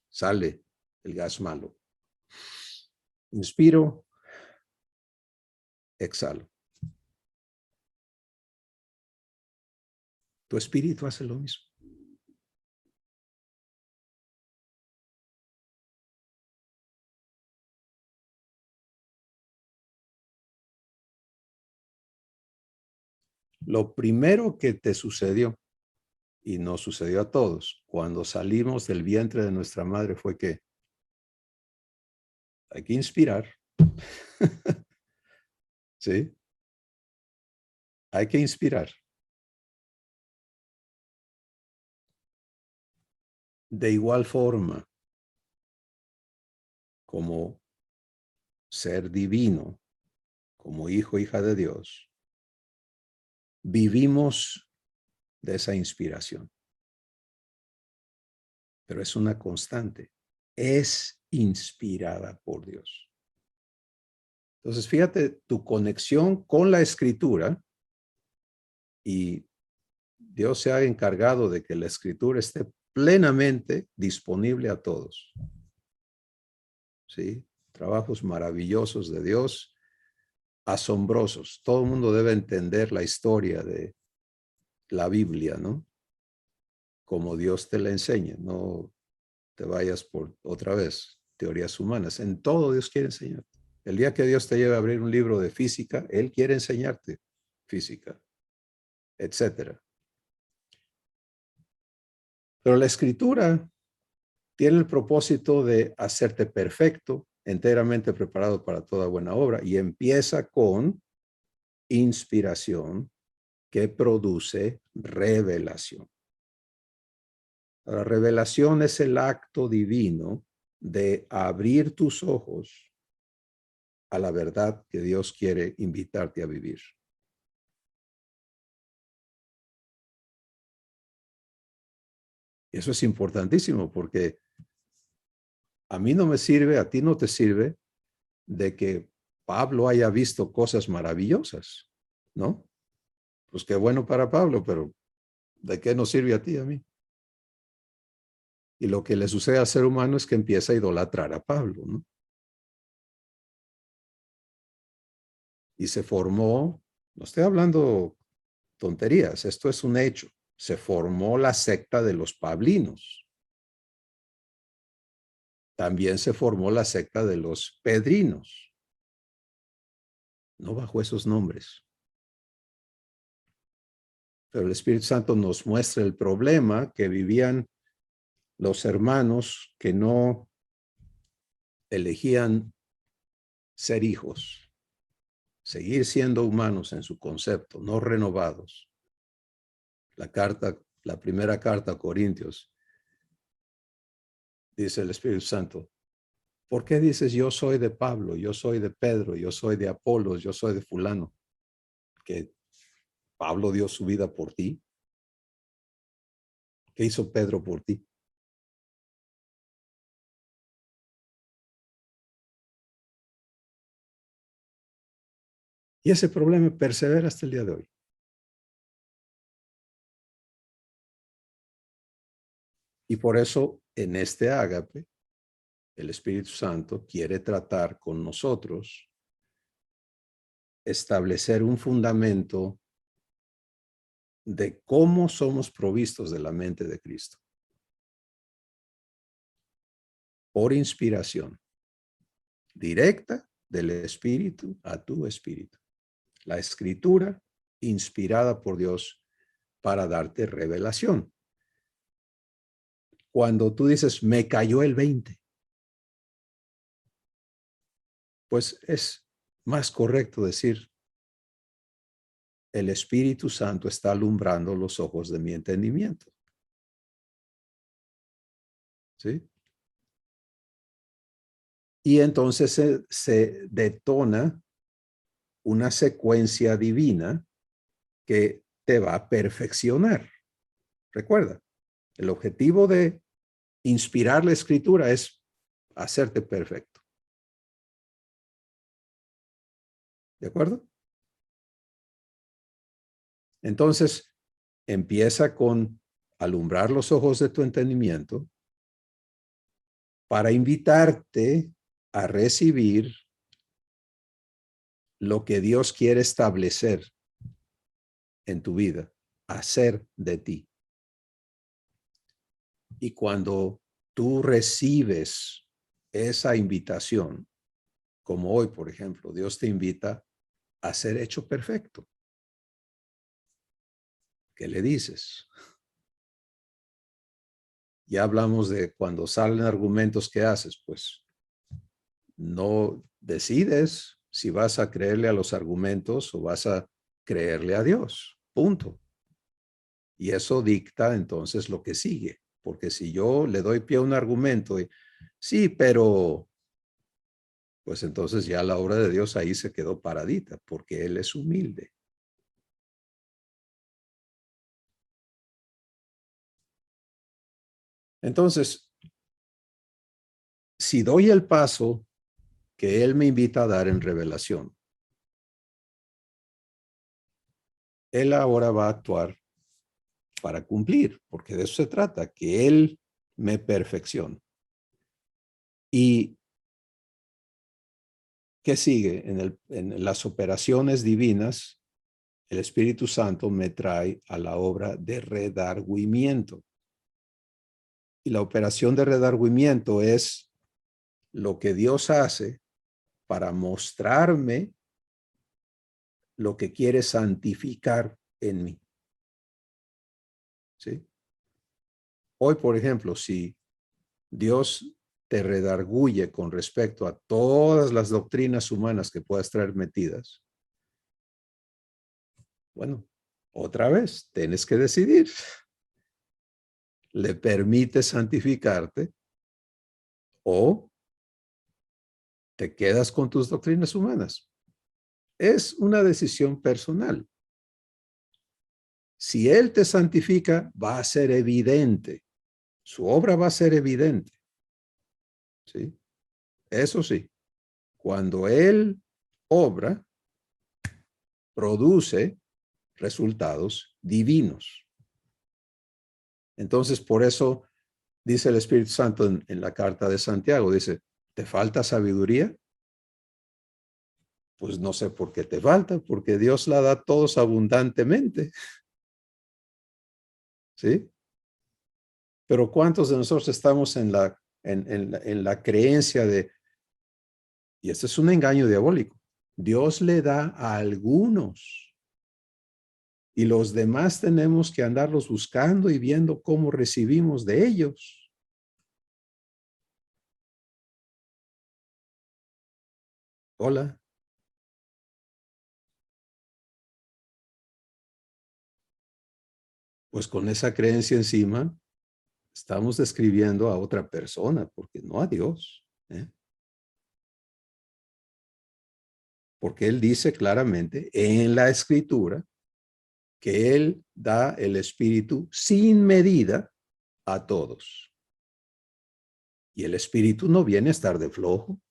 Sale el gas malo. Inspiro, exhalo. Tu espíritu hace lo mismo. Lo primero que te sucedió, y nos sucedió a todos, cuando salimos del vientre de nuestra madre fue que hay que inspirar. ¿Sí? Hay que inspirar. De igual forma, como ser divino, como hijo, hija de Dios, vivimos de esa inspiración. Pero es una constante. Es inspirada por Dios. Entonces, fíjate tu conexión con la Escritura, y Dios se ha encargado de que la Escritura esté plenamente disponible a todos. ¿Sí? Trabajos maravillosos de Dios, asombrosos. Todo el mundo debe entender la historia de la Biblia, ¿no? Como Dios te la enseña. No te vayas por otra vez teorías humanas. En todo Dios quiere enseñarte. El día que Dios te lleve a abrir un libro de física, Él quiere enseñarte física, etcétera. Pero la Escritura tiene el propósito de hacerte perfecto, enteramente preparado para toda buena obra, y empieza con inspiración que produce revelación. La revelación es el acto divino de abrir tus ojos a la verdad que Dios quiere invitarte a vivir. Y eso es importantísimo porque a mí no me sirve, a ti no te sirve de que Pablo haya visto cosas maravillosas, ¿no? Pues qué bueno para Pablo, pero ¿de qué nos sirve a ti, a mí? Y lo que le sucede al ser humano es que empieza a idolatrar a Pablo, ¿no? Y se formó, no estoy hablando tonterías, esto es un hecho, se formó la secta de los pablinos. También se formó la secta de los pedrinos, no bajo esos nombres. Pero el Espíritu Santo nos muestra el problema que vivían los hermanos que no elegían ser hijos, seguir siendo humanos en su concepto, no renovados. La primera carta a Corintios, dice el Espíritu Santo, ¿por qué dices yo soy de Pablo, yo soy de Pedro, yo soy de Apolos, yo soy de fulano? ¿Que Pablo dio su vida por ti? ¿Qué hizo Pedro por ti? Y ese problema persevera hasta el día de hoy. Y por eso en este ágape, el Espíritu Santo quiere tratar con nosotros, establecer un fundamento de cómo somos provistos de la mente de Cristo. Por inspiración directa del Espíritu a tu espíritu. La Escritura inspirada por Dios para darte revelación. Cuando tú dices, me cayó el 20, pues es más correcto decir, el Espíritu Santo está alumbrando los ojos de mi entendimiento. ¿Sí? Y entonces se detona una secuencia divina que te va a perfeccionar. Recuerda, el objetivo de inspirar la escritura es hacerte perfecto. ¿De acuerdo? Entonces, empieza con alumbrar los ojos de tu entendimiento para invitarte a recibir lo que Dios quiere establecer en tu vida, hacer de ti. Y cuando tú recibes esa invitación, como hoy, por ejemplo, Dios te invita a ser hecho perfecto. ¿Qué le dices? Ya hablamos de cuando salen argumentos que haces, pues no decides si vas a creerle a los argumentos o vas a creerle a Dios. Punto. Y eso dicta entonces lo que sigue. porque si yo le doy pie a un argumento, y, sí, pero, pues entonces ya la obra de Dios ahí se quedó paradita, porque Él es humilde. Entonces, si doy el paso que Él me invita a dar en revelación, Él ahora va a actuar para cumplir, porque de eso se trata, que Él me perfeccione. ¿Y qué sigue? En las operaciones divinas, el Espíritu Santo me trae a la obra de redargüimiento. Y la operación de redargüimiento es lo que Dios hace para mostrarme lo que quiere santificar en mí. ¿Sí? Hoy, por ejemplo, si Dios te redarguye con respecto a todas las doctrinas humanas que puedas traer metidas, bueno, otra vez, tienes que decidir. ¿Le permite santificarte o te quedas con tus doctrinas humanas? Es una decisión personal. Si Él te santifica, va a ser evidente. Su obra va a ser evidente. ¿Sí? Eso sí, cuando Él obra, produce resultados divinos. Entonces, por eso dice el Espíritu Santo en la carta de Santiago, dice, ¿te falta sabiduría? Pues no sé por qué te falta, porque Dios la da a todos abundantemente. ¿Sí? Pero ¿cuántos de nosotros estamos en la creencia de, y este es un engaño diabólico, Dios le da a algunos y los demás tenemos que andarlos buscando y viendo cómo recibimos de ellos? Hola. Pues con esa creencia encima, estamos describiendo a otra persona, porque no a Dios. Porque Él dice claramente en la Escritura que Él da el Espíritu sin medida a todos. Y el Espíritu no viene a estar de flojo.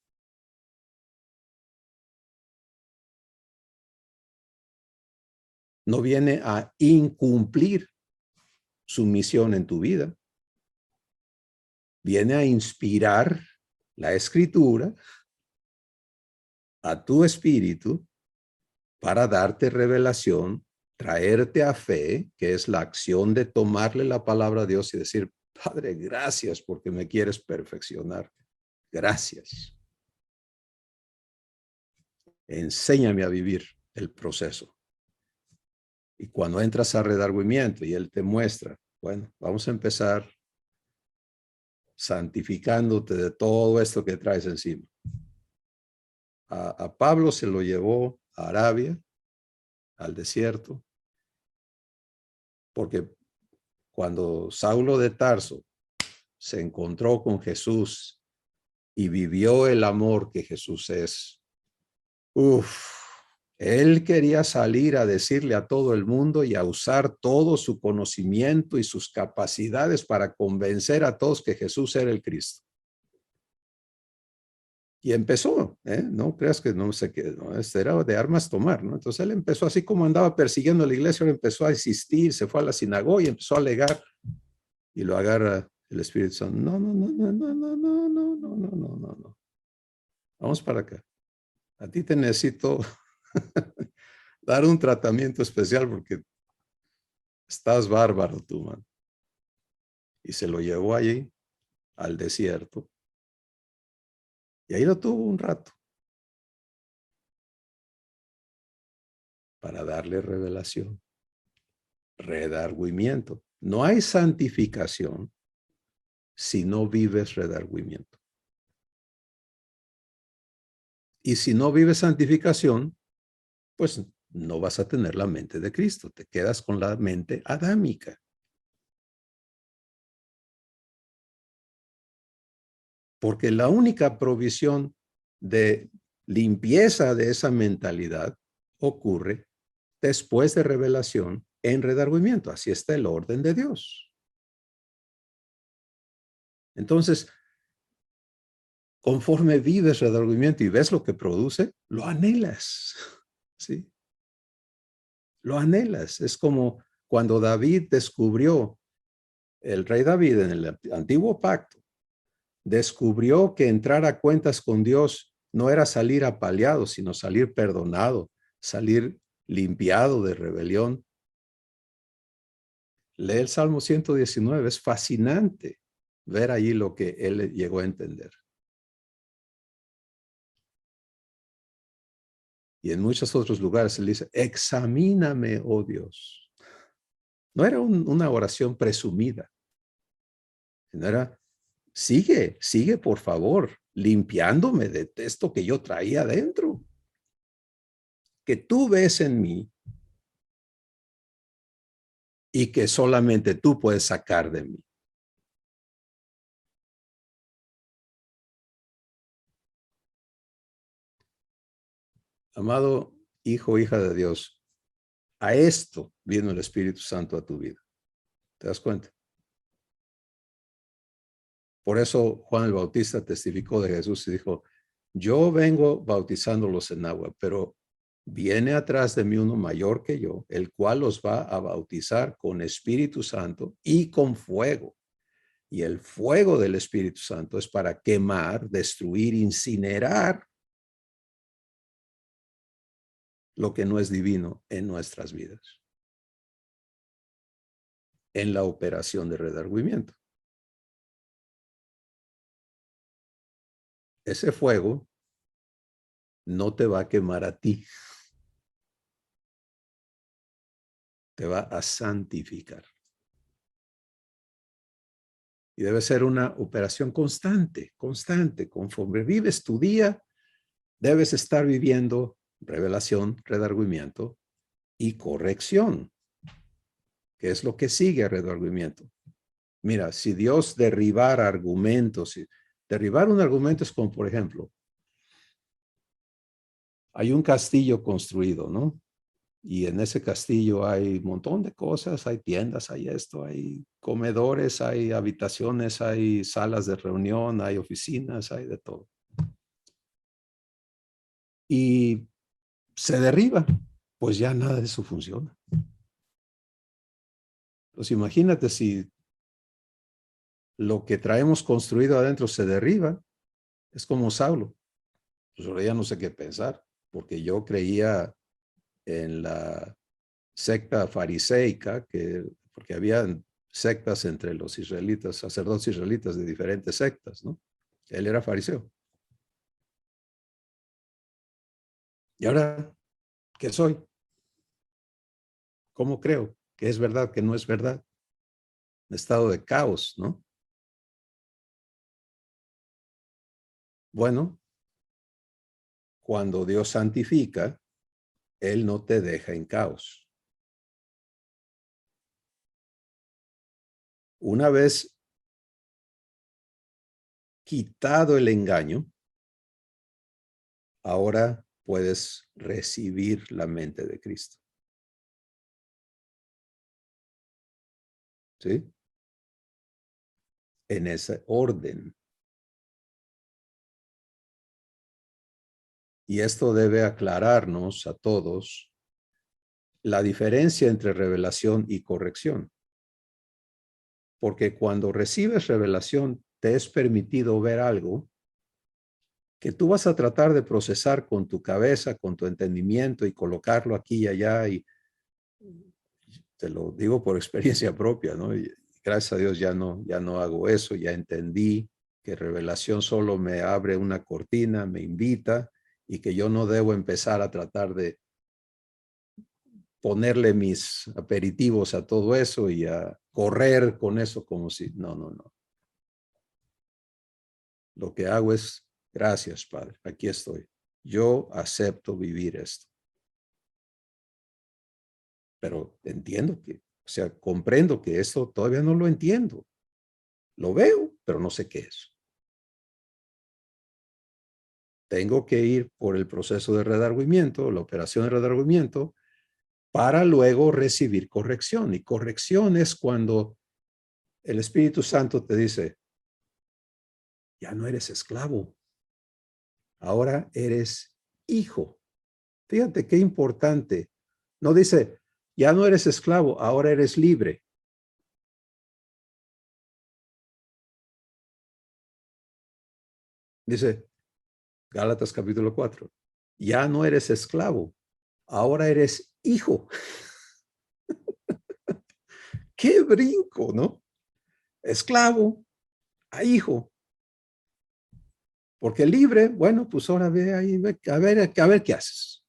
No viene a incumplir su misión en tu vida. Viene a inspirar la Escritura a tu espíritu para darte revelación, traerte a fe, que es la acción de tomarle la palabra a Dios y decir, Padre, gracias porque me quieres perfeccionar. Gracias. Enséñame a vivir el proceso. Y cuando entras a redargüimiento y Él te muestra, bueno, vamos a empezar santificándote de todo esto que traes encima. A Pablo se lo llevó a Arabia, al desierto, porque cuando Saulo de Tarso se encontró con Jesús y vivió el amor que Jesús es, él quería salir a decirle a todo el mundo y a usar todo su conocimiento y sus capacidades para convencer a todos que Jesús era el Cristo. Y empezó, no creas que no sé qué, no, era de armas tomar, ¿no? Entonces él empezó así como andaba persiguiendo a la iglesia, empezó a insistir, se fue a la sinagoga y empezó a alegar y lo agarra el Espíritu Santo. No, no, no, no, no, no, no, no, no, no, no, no, no. Vamos para acá. A ti te necesito dar un tratamiento especial porque estás bárbaro tú, man. Y se lo llevó allí al desierto. Y ahí lo tuvo un rato para darle revelación, redargüimiento. No hay santificación si no vives redargüimiento. Y si no vives santificación, pues no vas a tener la mente de Cristo. Te quedas con la mente adámica. Porque la única provisión de limpieza de esa mentalidad ocurre después de revelación en redargüimiento. Así está el orden de Dios. Entonces, conforme vives redargüimiento y ves lo que produce, lo anhelas. ¿Sí? Lo anhelas. Es como cuando David descubrió, el rey David en el antiguo pacto, descubrió que entrar a cuentas con Dios no era salir apaleado, sino salir perdonado, salir limpiado de rebelión. Lee el Salmo 119, es fascinante ver allí lo que él llegó a entender. Y en muchos otros lugares él dice, examíname, oh Dios. No era una oración presumida, sino era, sigue, por favor, limpiándome de esto que yo traía adentro, que tú ves en mí y que solamente tú puedes sacar de mí. Amado hijo, hija de Dios, a esto vino el Espíritu Santo a tu vida. ¿Te das cuenta? Por eso Juan el Bautista testificó de Jesús y dijo, yo vengo bautizándolos en agua, pero viene atrás de mí uno mayor que yo, el cual los va a bautizar con Espíritu Santo y con fuego. Y el fuego del Espíritu Santo es para quemar, destruir, incinerar lo que no es divino en nuestras vidas, en la operación de redargüimiento. Ese fuego no te va a quemar a ti, te va a santificar. Y debe ser una operación constante, conforme vives tu día, debes estar viviendo revelación, redargüimiento y corrección, que es lo que sigue a redargüimiento. Mira, si Dios derribara argumentos, derribar un argumento es como, por ejemplo, hay un castillo construido, ¿no? Y en ese castillo hay un montón de cosas, hay tiendas, hay esto, hay comedores, hay habitaciones, hay salas de reunión, hay oficinas, hay de todo. Y se derriba, pues ya nada de eso funciona. Pues imagínate si lo que traemos construido adentro se derriba, es como Saulo. Pues ahora ya no sé qué pensar, porque yo creía en la secta fariseica, porque había sectas entre los israelitas, sacerdotes israelitas de diferentes sectas, ¿no? Él era fariseo. ¿Y ahora qué soy? ¿Cómo creo que es verdad, que no es verdad? Un estado de caos, ¿no? Bueno, cuando Dios santifica, Él no te deja en caos. Una vez quitado el engaño, ahora puedes recibir la mente de Cristo. ¿Sí? En ese orden. Y esto debe aclararnos a todos la diferencia entre revelación y corrección. Porque cuando recibes revelación, te es permitido ver algo que tú vas a tratar de procesar con tu cabeza, con tu entendimiento y colocarlo aquí y allá. Y te lo digo por experiencia propia, ¿no? Y gracias a Dios ya no hago eso, ya entendí que revelación solo me abre una cortina, me invita y que yo no debo empezar a tratar de ponerle mis aperitivos a todo eso y a correr con eso como si, no. Lo que hago es, gracias, Padre, aquí estoy. Yo acepto vivir esto. Pero entiendo que, o sea, comprendo que esto todavía no lo entiendo. Lo veo, pero no sé qué es. tengo que ir por el proceso de redargüimiento, la operación de redargüimiento, para luego recibir corrección. Y corrección es cuando el Espíritu Santo te dice, ya no eres esclavo, ahora eres hijo. Fíjate qué importante. No dice, ya no eres esclavo, ahora eres libre. Dice Gálatas capítulo 4, ya no eres esclavo, ahora eres hijo. ¡Qué brinco!, ¿no? Esclavo a hijo. Porque libre, bueno, pues ahora ve ahí, a ver qué haces.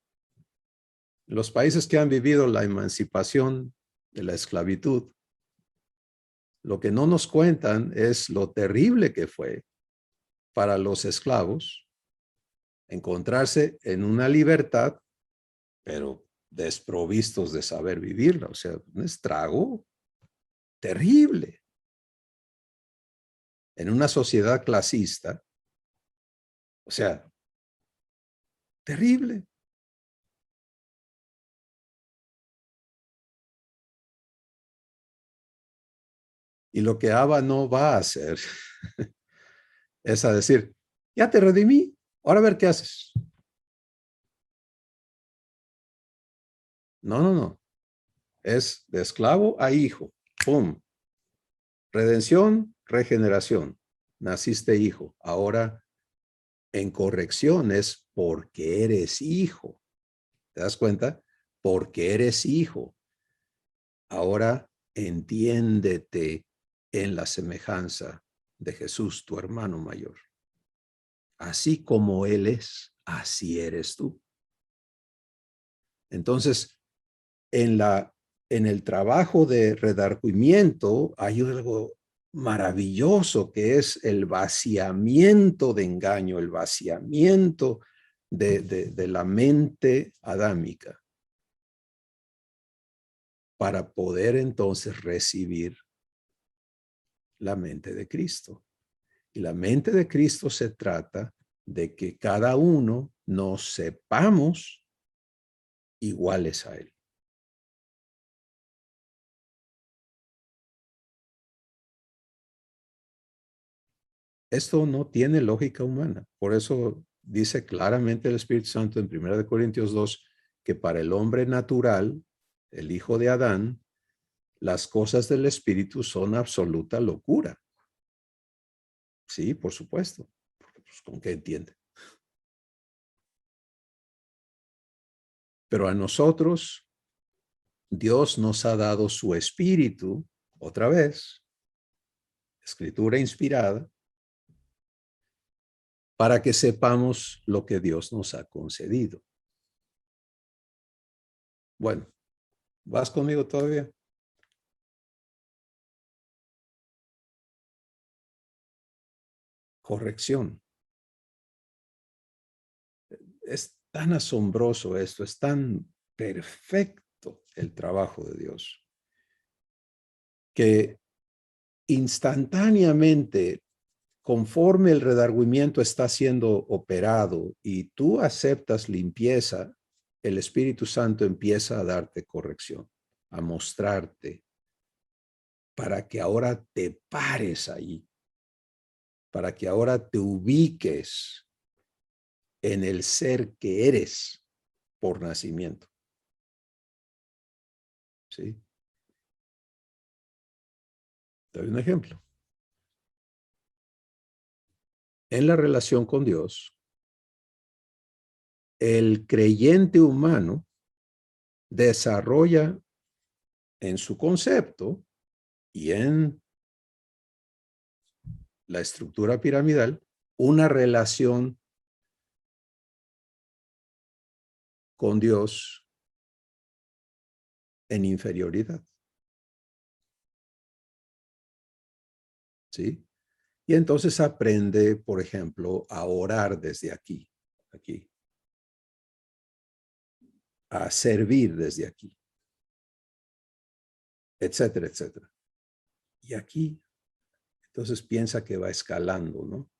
Los países que han vivido la emancipación de la esclavitud, lo que no nos cuentan es lo terrible que fue para los esclavos encontrarse en una libertad, pero desprovistos de saber vivirla. O sea, un estrago terrible. En una sociedad clasista, o sea, terrible. Y lo que Abba no va a hacer es a decir, ya te redimí, ahora a ver qué haces. No, no, no. Es de esclavo a hijo. ¡Pum! Redención, regeneración. Naciste hijo. Ahora en corrección es porque eres hijo. ¿Te das cuenta? Porque eres hijo. Ahora entiéndete en la semejanza de Jesús, tu hermano mayor. Así como Él es, así eres tú. Entonces, en el trabajo de redargüimiento hay algo maravilloso que es el vaciamiento de engaño, el vaciamiento de la mente adámica para poder entonces recibir la mente de Cristo. Y la mente de Cristo se trata de que cada uno nos sepamos iguales a Él. Esto no tiene lógica humana. Por eso dice claramente el Espíritu Santo en 1 Corintios 2 que para el hombre natural, el hijo de Adán, las cosas del Espíritu son absoluta locura. Sí, por supuesto. Pues, ¿con qué entiende? Pero a nosotros, Dios nos ha dado su Espíritu, otra vez, escritura inspirada, para que sepamos lo que Dios nos ha concedido. Bueno, ¿vas conmigo todavía? Corrección. Es tan asombroso esto, es tan perfecto el trabajo de Dios, que instantáneamente, conforme el redargüimiento está siendo operado y tú aceptas limpieza, el Espíritu Santo empieza a darte corrección, a mostrarte, para que ahora te pares ahí, para que ahora te ubiques en el ser que eres por nacimiento. ¿Sí? Te doy un ejemplo. En la relación con Dios, el creyente humano desarrolla en su concepto y en la estructura piramidal una relación con Dios en inferioridad. ¿Sí? Y entonces aprende, por ejemplo, a orar desde aquí, a servir desde aquí, etcétera, etcétera. Y aquí, entonces piensa que va escalando, ¿no?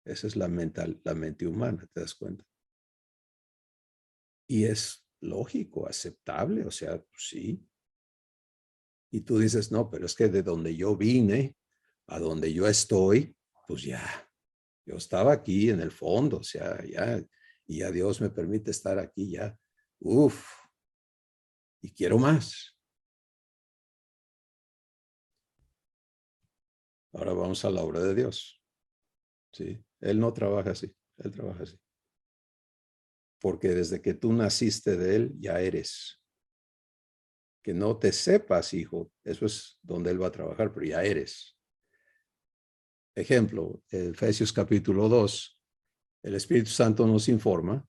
Esa es la mente humana, ¿te das cuenta? Y es lógico, aceptable, o sea, pues sí. Y tú dices, no, pero es que de donde yo vine a donde yo estoy, pues ya, yo estaba aquí en el fondo, o sea, ya, y ya Dios me permite estar aquí ya. Uf, y quiero más. Ahora vamos a la obra de Dios. Sí, Él no trabaja así, Él trabaja así. Porque desde que tú naciste de Él, ya eres. Que no te sepas, hijo, eso es donde Él va a trabajar, pero ya eres. Ejemplo, Efesios capítulo 2, el Espíritu Santo nos informa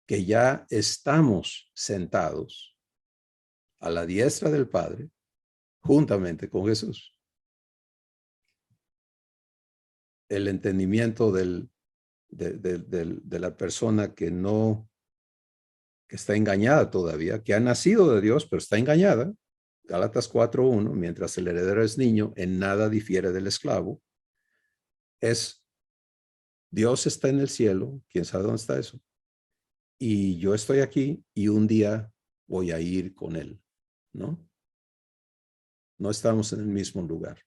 que ya estamos sentados a la diestra del Padre juntamente con Jesús. El entendimiento de la persona que no, que está engañada todavía, que ha nacido de Dios, pero está engañada. Gálatas 4:1, mientras el heredero es niño, en nada difiere del esclavo. Es Dios está en el cielo, quién sabe dónde está eso. Y yo estoy aquí y un día voy a ir con él, ¿no? No estamos en el mismo lugar.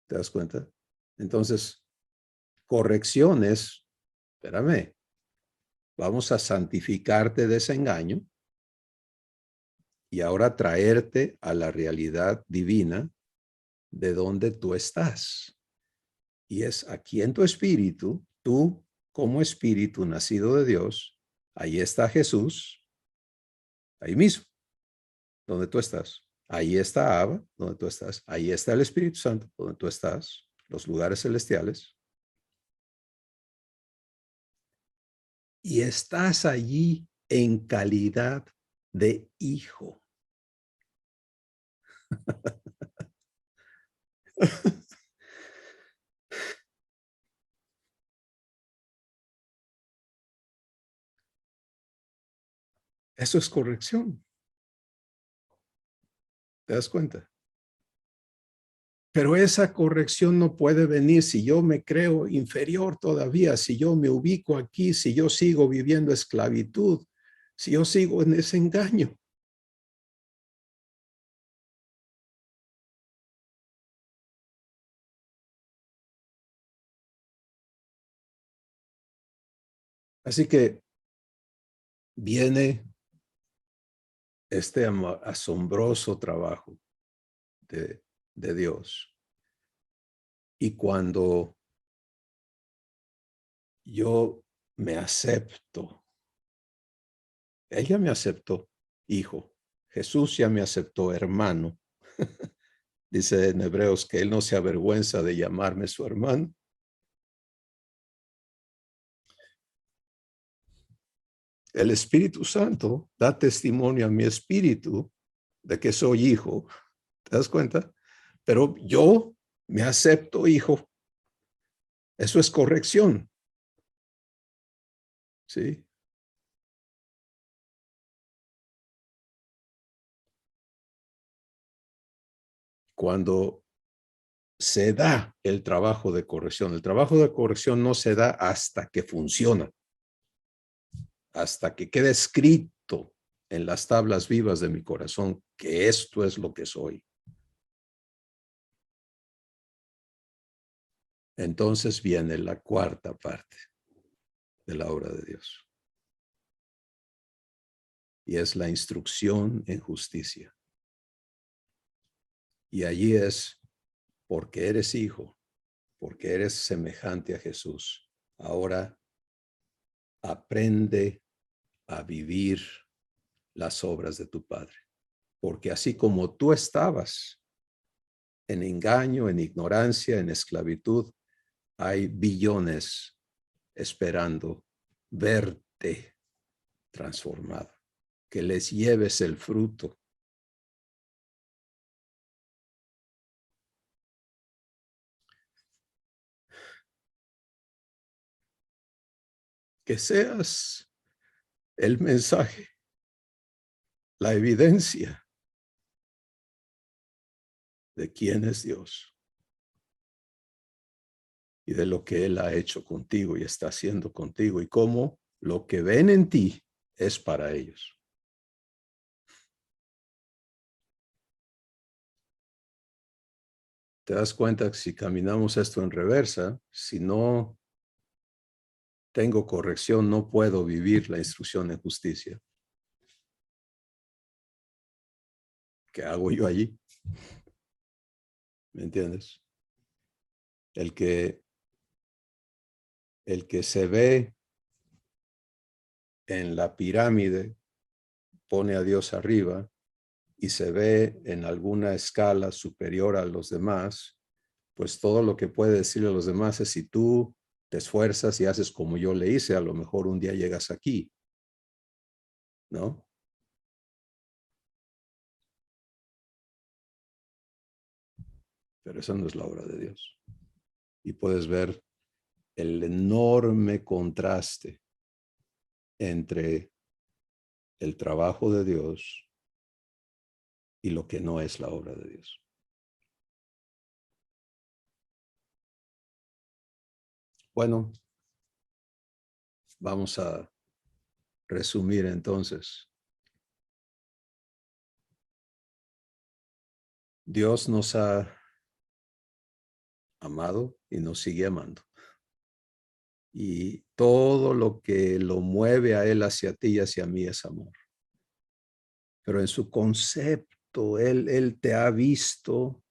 ¿Te das cuenta? Entonces, correcciones, espérame, vamos a santificarte de ese engaño y ahora traerte a la realidad divina de donde tú estás. Y es aquí en tu espíritu, tú como espíritu nacido de Dios, ahí está Jesús, ahí mismo, donde tú estás. Ahí está Abba, donde tú estás. Ahí está el Espíritu Santo, donde tú estás, los lugares celestiales. Y estás allí en calidad de hijo. Eso es corrección. ¿Te das cuenta? Pero esa corrección no puede venir si yo me creo inferior todavía, si yo me ubico aquí, si yo sigo viviendo esclavitud, si yo sigo en ese engaño. Así que viene este asombroso trabajo de Dios. Y cuando yo me acepto, ella me aceptó, hijo. Jesús ya me aceptó, hermano. Dice en Hebreos que él no se avergüenza de llamarme su hermano. El Espíritu Santo da testimonio a mi espíritu de que soy hijo. ¿Te das cuenta? Pero yo me acepto hijo. Eso es corrección. ¿Sí? Cuando se da el trabajo de corrección. El trabajo de corrección no se da hasta que funciona, hasta que quede escrito en las tablas vivas de mi corazón que esto es lo que soy. Entonces viene la cuarta parte de la obra de Dios. Y es la instrucción en justicia. Y allí es porque eres hijo, porque eres semejante a Jesús. Ahora aprende a vivir las obras de tu Padre. Porque así como tú estabas en engaño, en ignorancia, en esclavitud, hay billones esperando verte transformado, que les lleves el fruto. Que seas el mensaje, la evidencia de quién es Dios. y de lo que Él ha hecho contigo y está haciendo contigo y cómo lo que ven en ti es para ellos. Te das cuenta que si caminamos esto en reversa, si no tengo corrección, no puedo vivir la instrucción en justicia. ¿Qué hago yo allí? ¿Me entiendes? El que se ve en la pirámide pone a Dios arriba y se ve en alguna escala superior a los demás, pues todo lo que puede decirle a los demás es: si tú te esfuerzas y haces como yo le hice, a lo mejor un día llegas aquí, ¿no? Pero esa no es la obra de Dios. Y puedes ver el enorme contraste entre el trabajo de Dios y lo que no es la obra de Dios. Bueno, vamos a resumir entonces. Dios nos ha amado y nos sigue amando. Y todo lo que lo mueve a Él hacia ti y hacia mí es amor. Pero en su concepto, Él te ha visto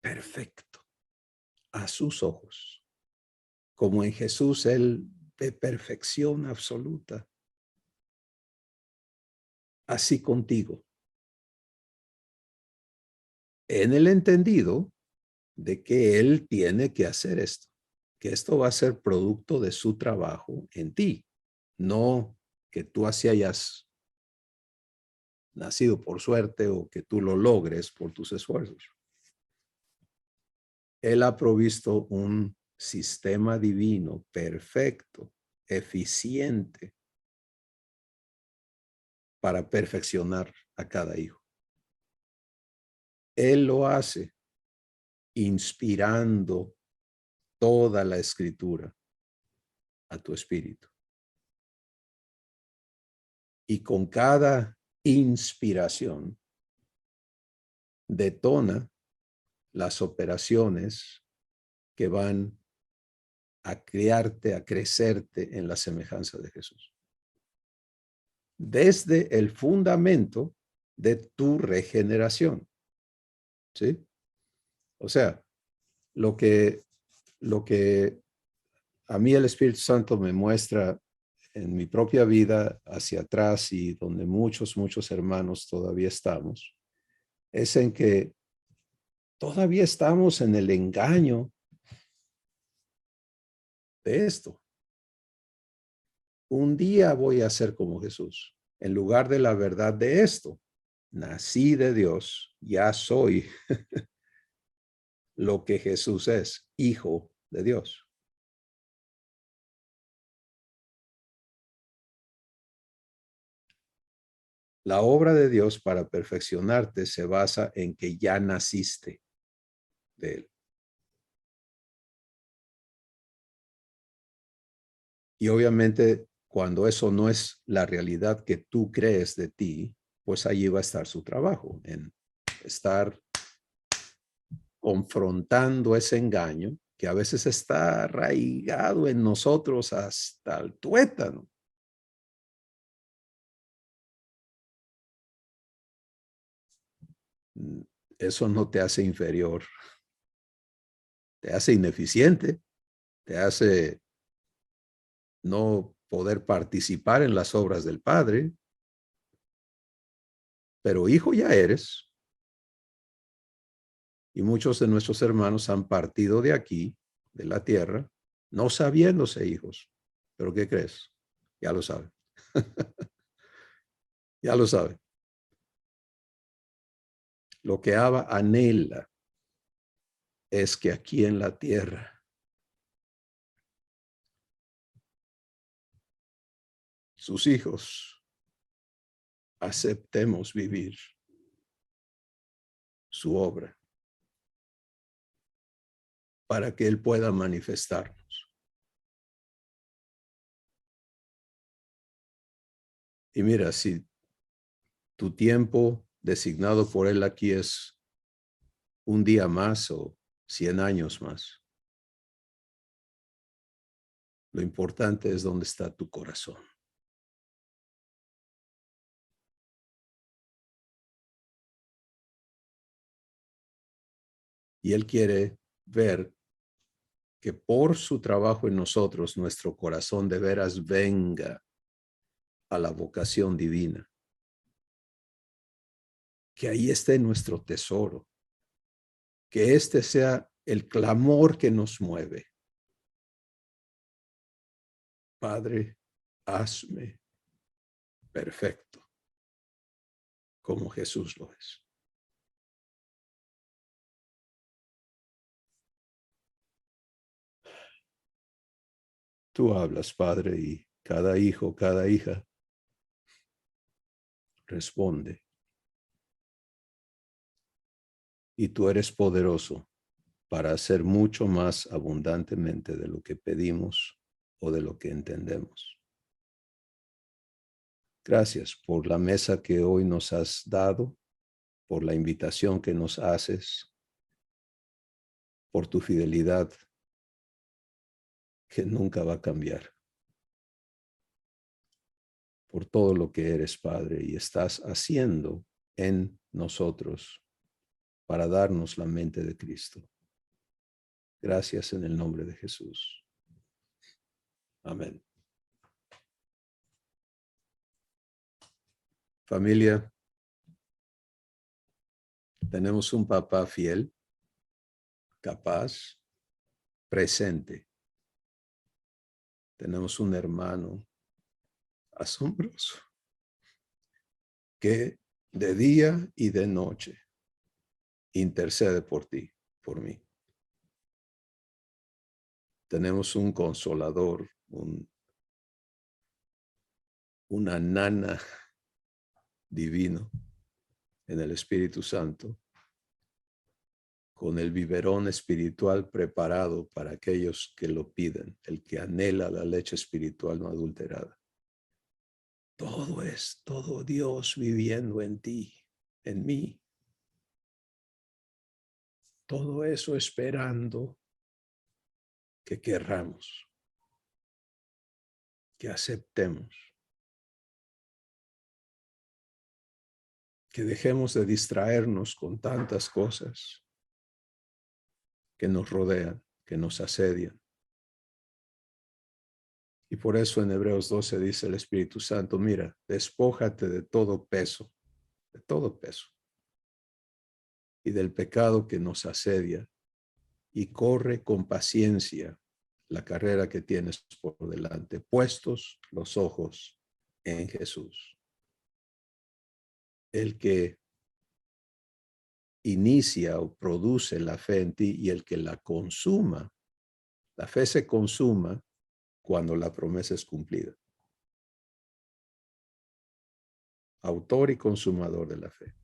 perfecto a sus ojos. Como en Jesús, Él de perfección absoluta. Así contigo. En el entendido de que Él tiene que hacer esto. Que esto va a ser producto de su trabajo en ti. No que tú así hayas nacido por suerte o que tú lo logres por tus esfuerzos. Él ha provisto un sistema divino perfecto, eficiente, para perfeccionar a cada hijo. Él lo hace inspirando toda la escritura a tu espíritu. Y con cada inspiración detona las operaciones que van a criarte, a crecerte en la semejanza de Jesús. Desde el fundamento de tu regeneración. ¿Sí? O sea, lo que a mí el Espíritu Santo me muestra en mi propia vida hacia atrás y donde muchos hermanos todavía estamos, es en que todavía estamos en el engaño de esto. Un día voy a ser como Jesús, en lugar de la verdad de esto. Nací de Dios, ya soy lo que Jesús es, hijo de Dios. La obra de Dios para perfeccionarte se basa en que ya naciste de Él. Y obviamente, cuando eso no es la realidad que tú crees de ti, pues allí va a estar su trabajo, en estar confrontando ese engaño que a veces está arraigado en nosotros hasta el tuétano. Eso no te hace inferior, te hace ineficiente, te hace no poder participar en las obras del Padre, pero hijo ya eres. Y muchos de nuestros hermanos han partido de aquí, de la tierra, no sabiéndose hijos. ¿Pero qué crees? Ya lo saben. Ya lo saben. Lo que Abba anhela es que aquí en la tierra sus hijos aceptemos vivir su obra. para que Él pueda manifestarnos. Y mira, si tu tiempo designado por Él aquí es un día más o 100 años más, lo importante es dónde está tu corazón. Y Él quiere ver que por su trabajo en nosotros, nuestro corazón de veras venga a la vocación divina. Que ahí esté nuestro tesoro. Que este sea el clamor que nos mueve. Padre, hazme perfecto, como Jesús lo es. Tú hablas, Padre, y cada hijo, cada hija responde. Y tú eres poderoso para hacer mucho más abundantemente de lo que pedimos o de lo que entendemos. Gracias por la mesa que hoy nos has dado, por la invitación que nos haces, por tu fidelidad que nunca va a cambiar, por todo lo que eres, Padre, y estás haciendo en nosotros para darnos la mente de Cristo. Gracias en el nombre de Jesús. Amén. Familia, tenemos un papá fiel, capaz, presente. Tenemos un hermano asombroso que de día y de noche intercede por ti, por mí. Tenemos un consolador, una nana divino en el Espíritu Santo, con el biberón espiritual preparado para aquellos que lo piden, el que anhela la leche espiritual no adulterada. Todo Dios viviendo en ti, en mí. Todo eso esperando que querramos, que aceptemos, que dejemos de distraernos con tantas cosas que nos rodean, que nos asedian. Y por eso en Hebreos 12 dice el Espíritu Santo, mira, despójate de todo peso y del pecado que nos asedia y corre con paciencia la carrera que tienes por delante, puestos los ojos en Jesús. El que inicia o produce la fe en ti y el que la consuma. La fe se consuma cuando la promesa es cumplida. Autor y consumador de la fe.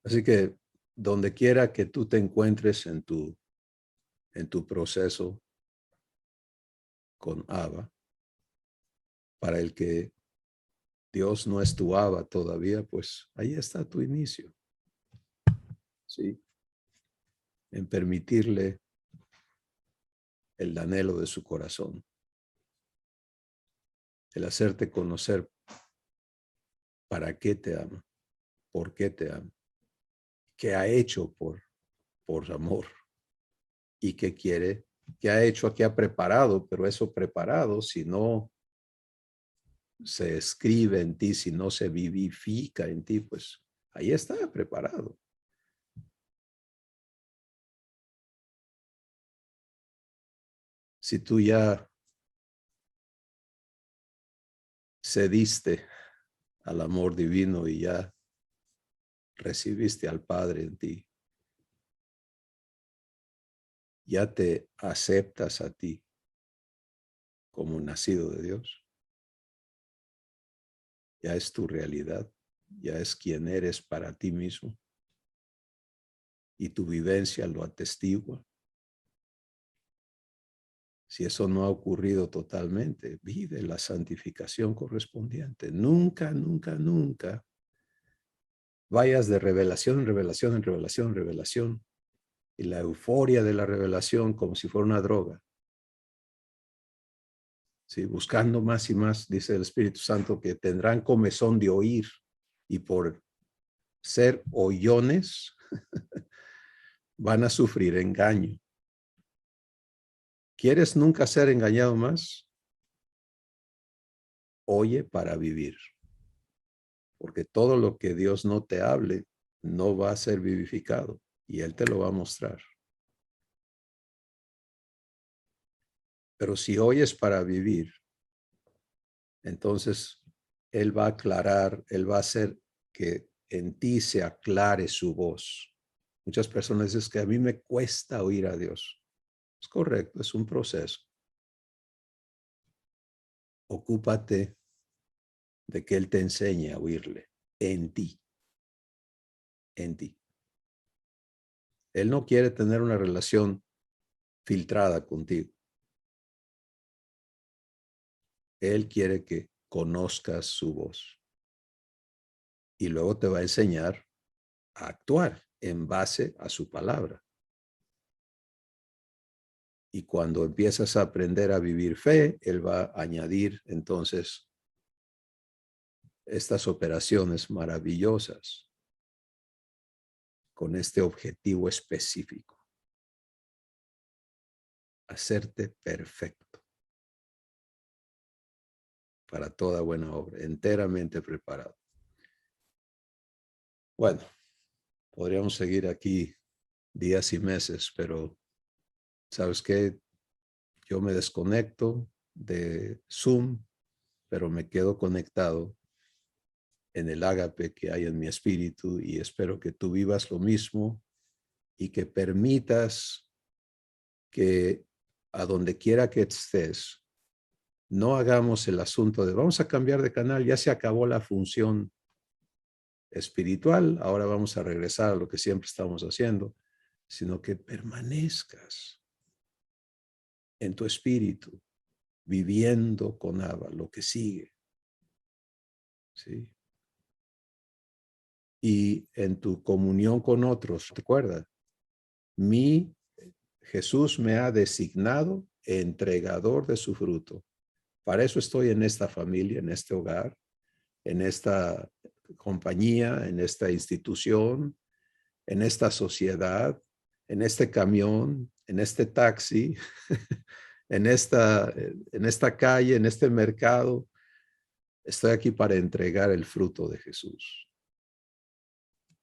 Así que donde quiera que tú te encuentres en tu proceso con Abba, para el que Dios no es tu Abba todavía, pues ahí está tu inicio. Sí. En permitirle el anhelo de su corazón. El hacerte conocer para qué te ama, por qué te ama, qué ha hecho por amor y qué quiere, qué ha hecho, qué ha preparado, pero eso preparado, si no se escribe en ti, si no se vivifica en ti, pues ahí está preparado. Si tú ya cediste al amor divino y ya recibiste al Padre en ti, ya te aceptas a ti como nacido de Dios, ya es tu realidad, ya es quien eres para ti mismo. y tu vivencia lo atestigua. Si eso no ha ocurrido totalmente, vive la santificación correspondiente. Nunca, nunca, nunca vayas de revelación en revelación en revelación en revelación. Y la euforia de la revelación como si fuera una droga. ¿Sí? Buscando más y más, dice el Espíritu Santo, que tendrán comezón de oír. Y por ser oyones, van a sufrir engaño. ¿Quieres nunca ser engañado más? Oye para vivir. Porque todo lo que Dios no te hable no va a ser vivificado y Él te lo va a mostrar. Pero si oyes para vivir, entonces Él va a aclarar, Él va a hacer que en ti se aclare su voz. Muchas personas dicen que a mí me cuesta oír a Dios. Es correcto, es un proceso. Ocúpate de que Él te enseñe a oírle en ti. En ti. Él no quiere tener una relación filtrada contigo. Él quiere que conozcas su voz. Y luego te va a enseñar a actuar en base a su palabra. Y cuando empiezas a aprender a vivir fe, Él va a añadir entonces estas operaciones maravillosas con este objetivo específico. Hacerte perfecto para toda buena obra, enteramente preparado. Bueno, podríamos seguir aquí días y meses, pero ¿sabes qué? Yo me desconecto de Zoom, pero me quedo conectado en el ágape que hay en mi espíritu y espero que tú vivas lo mismo y que permitas que a donde quiera que estés, no hagamos el asunto de vamos a cambiar de canal, ya se acabó la función espiritual, ahora vamos a regresar a lo que siempre estamos haciendo, sino que permanezcas en tu espíritu, viviendo con Abba, lo que sigue. ¿Sí? Y en tu comunión con otros, recuerda, Jesús me ha designado entregador de su fruto. Para eso estoy en esta familia, en este hogar, en esta compañía, en esta institución, en esta sociedad, en este camión, en este taxi, en esta calle, en este mercado. Estoy aquí para entregar el fruto de Jesús.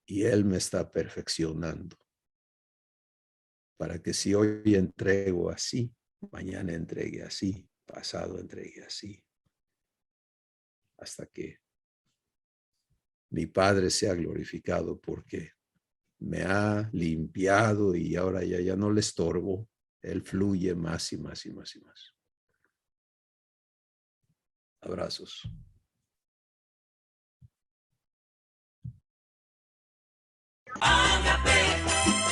Y Él me está perfeccionando. Para que si hoy entrego así, mañana entregue así, pasado entregue así. Hasta que mi Padre sea glorificado porque me ha limpiado y ahora ya no le estorbo. Él fluye más y más y más y más. Abrazos. Ágape.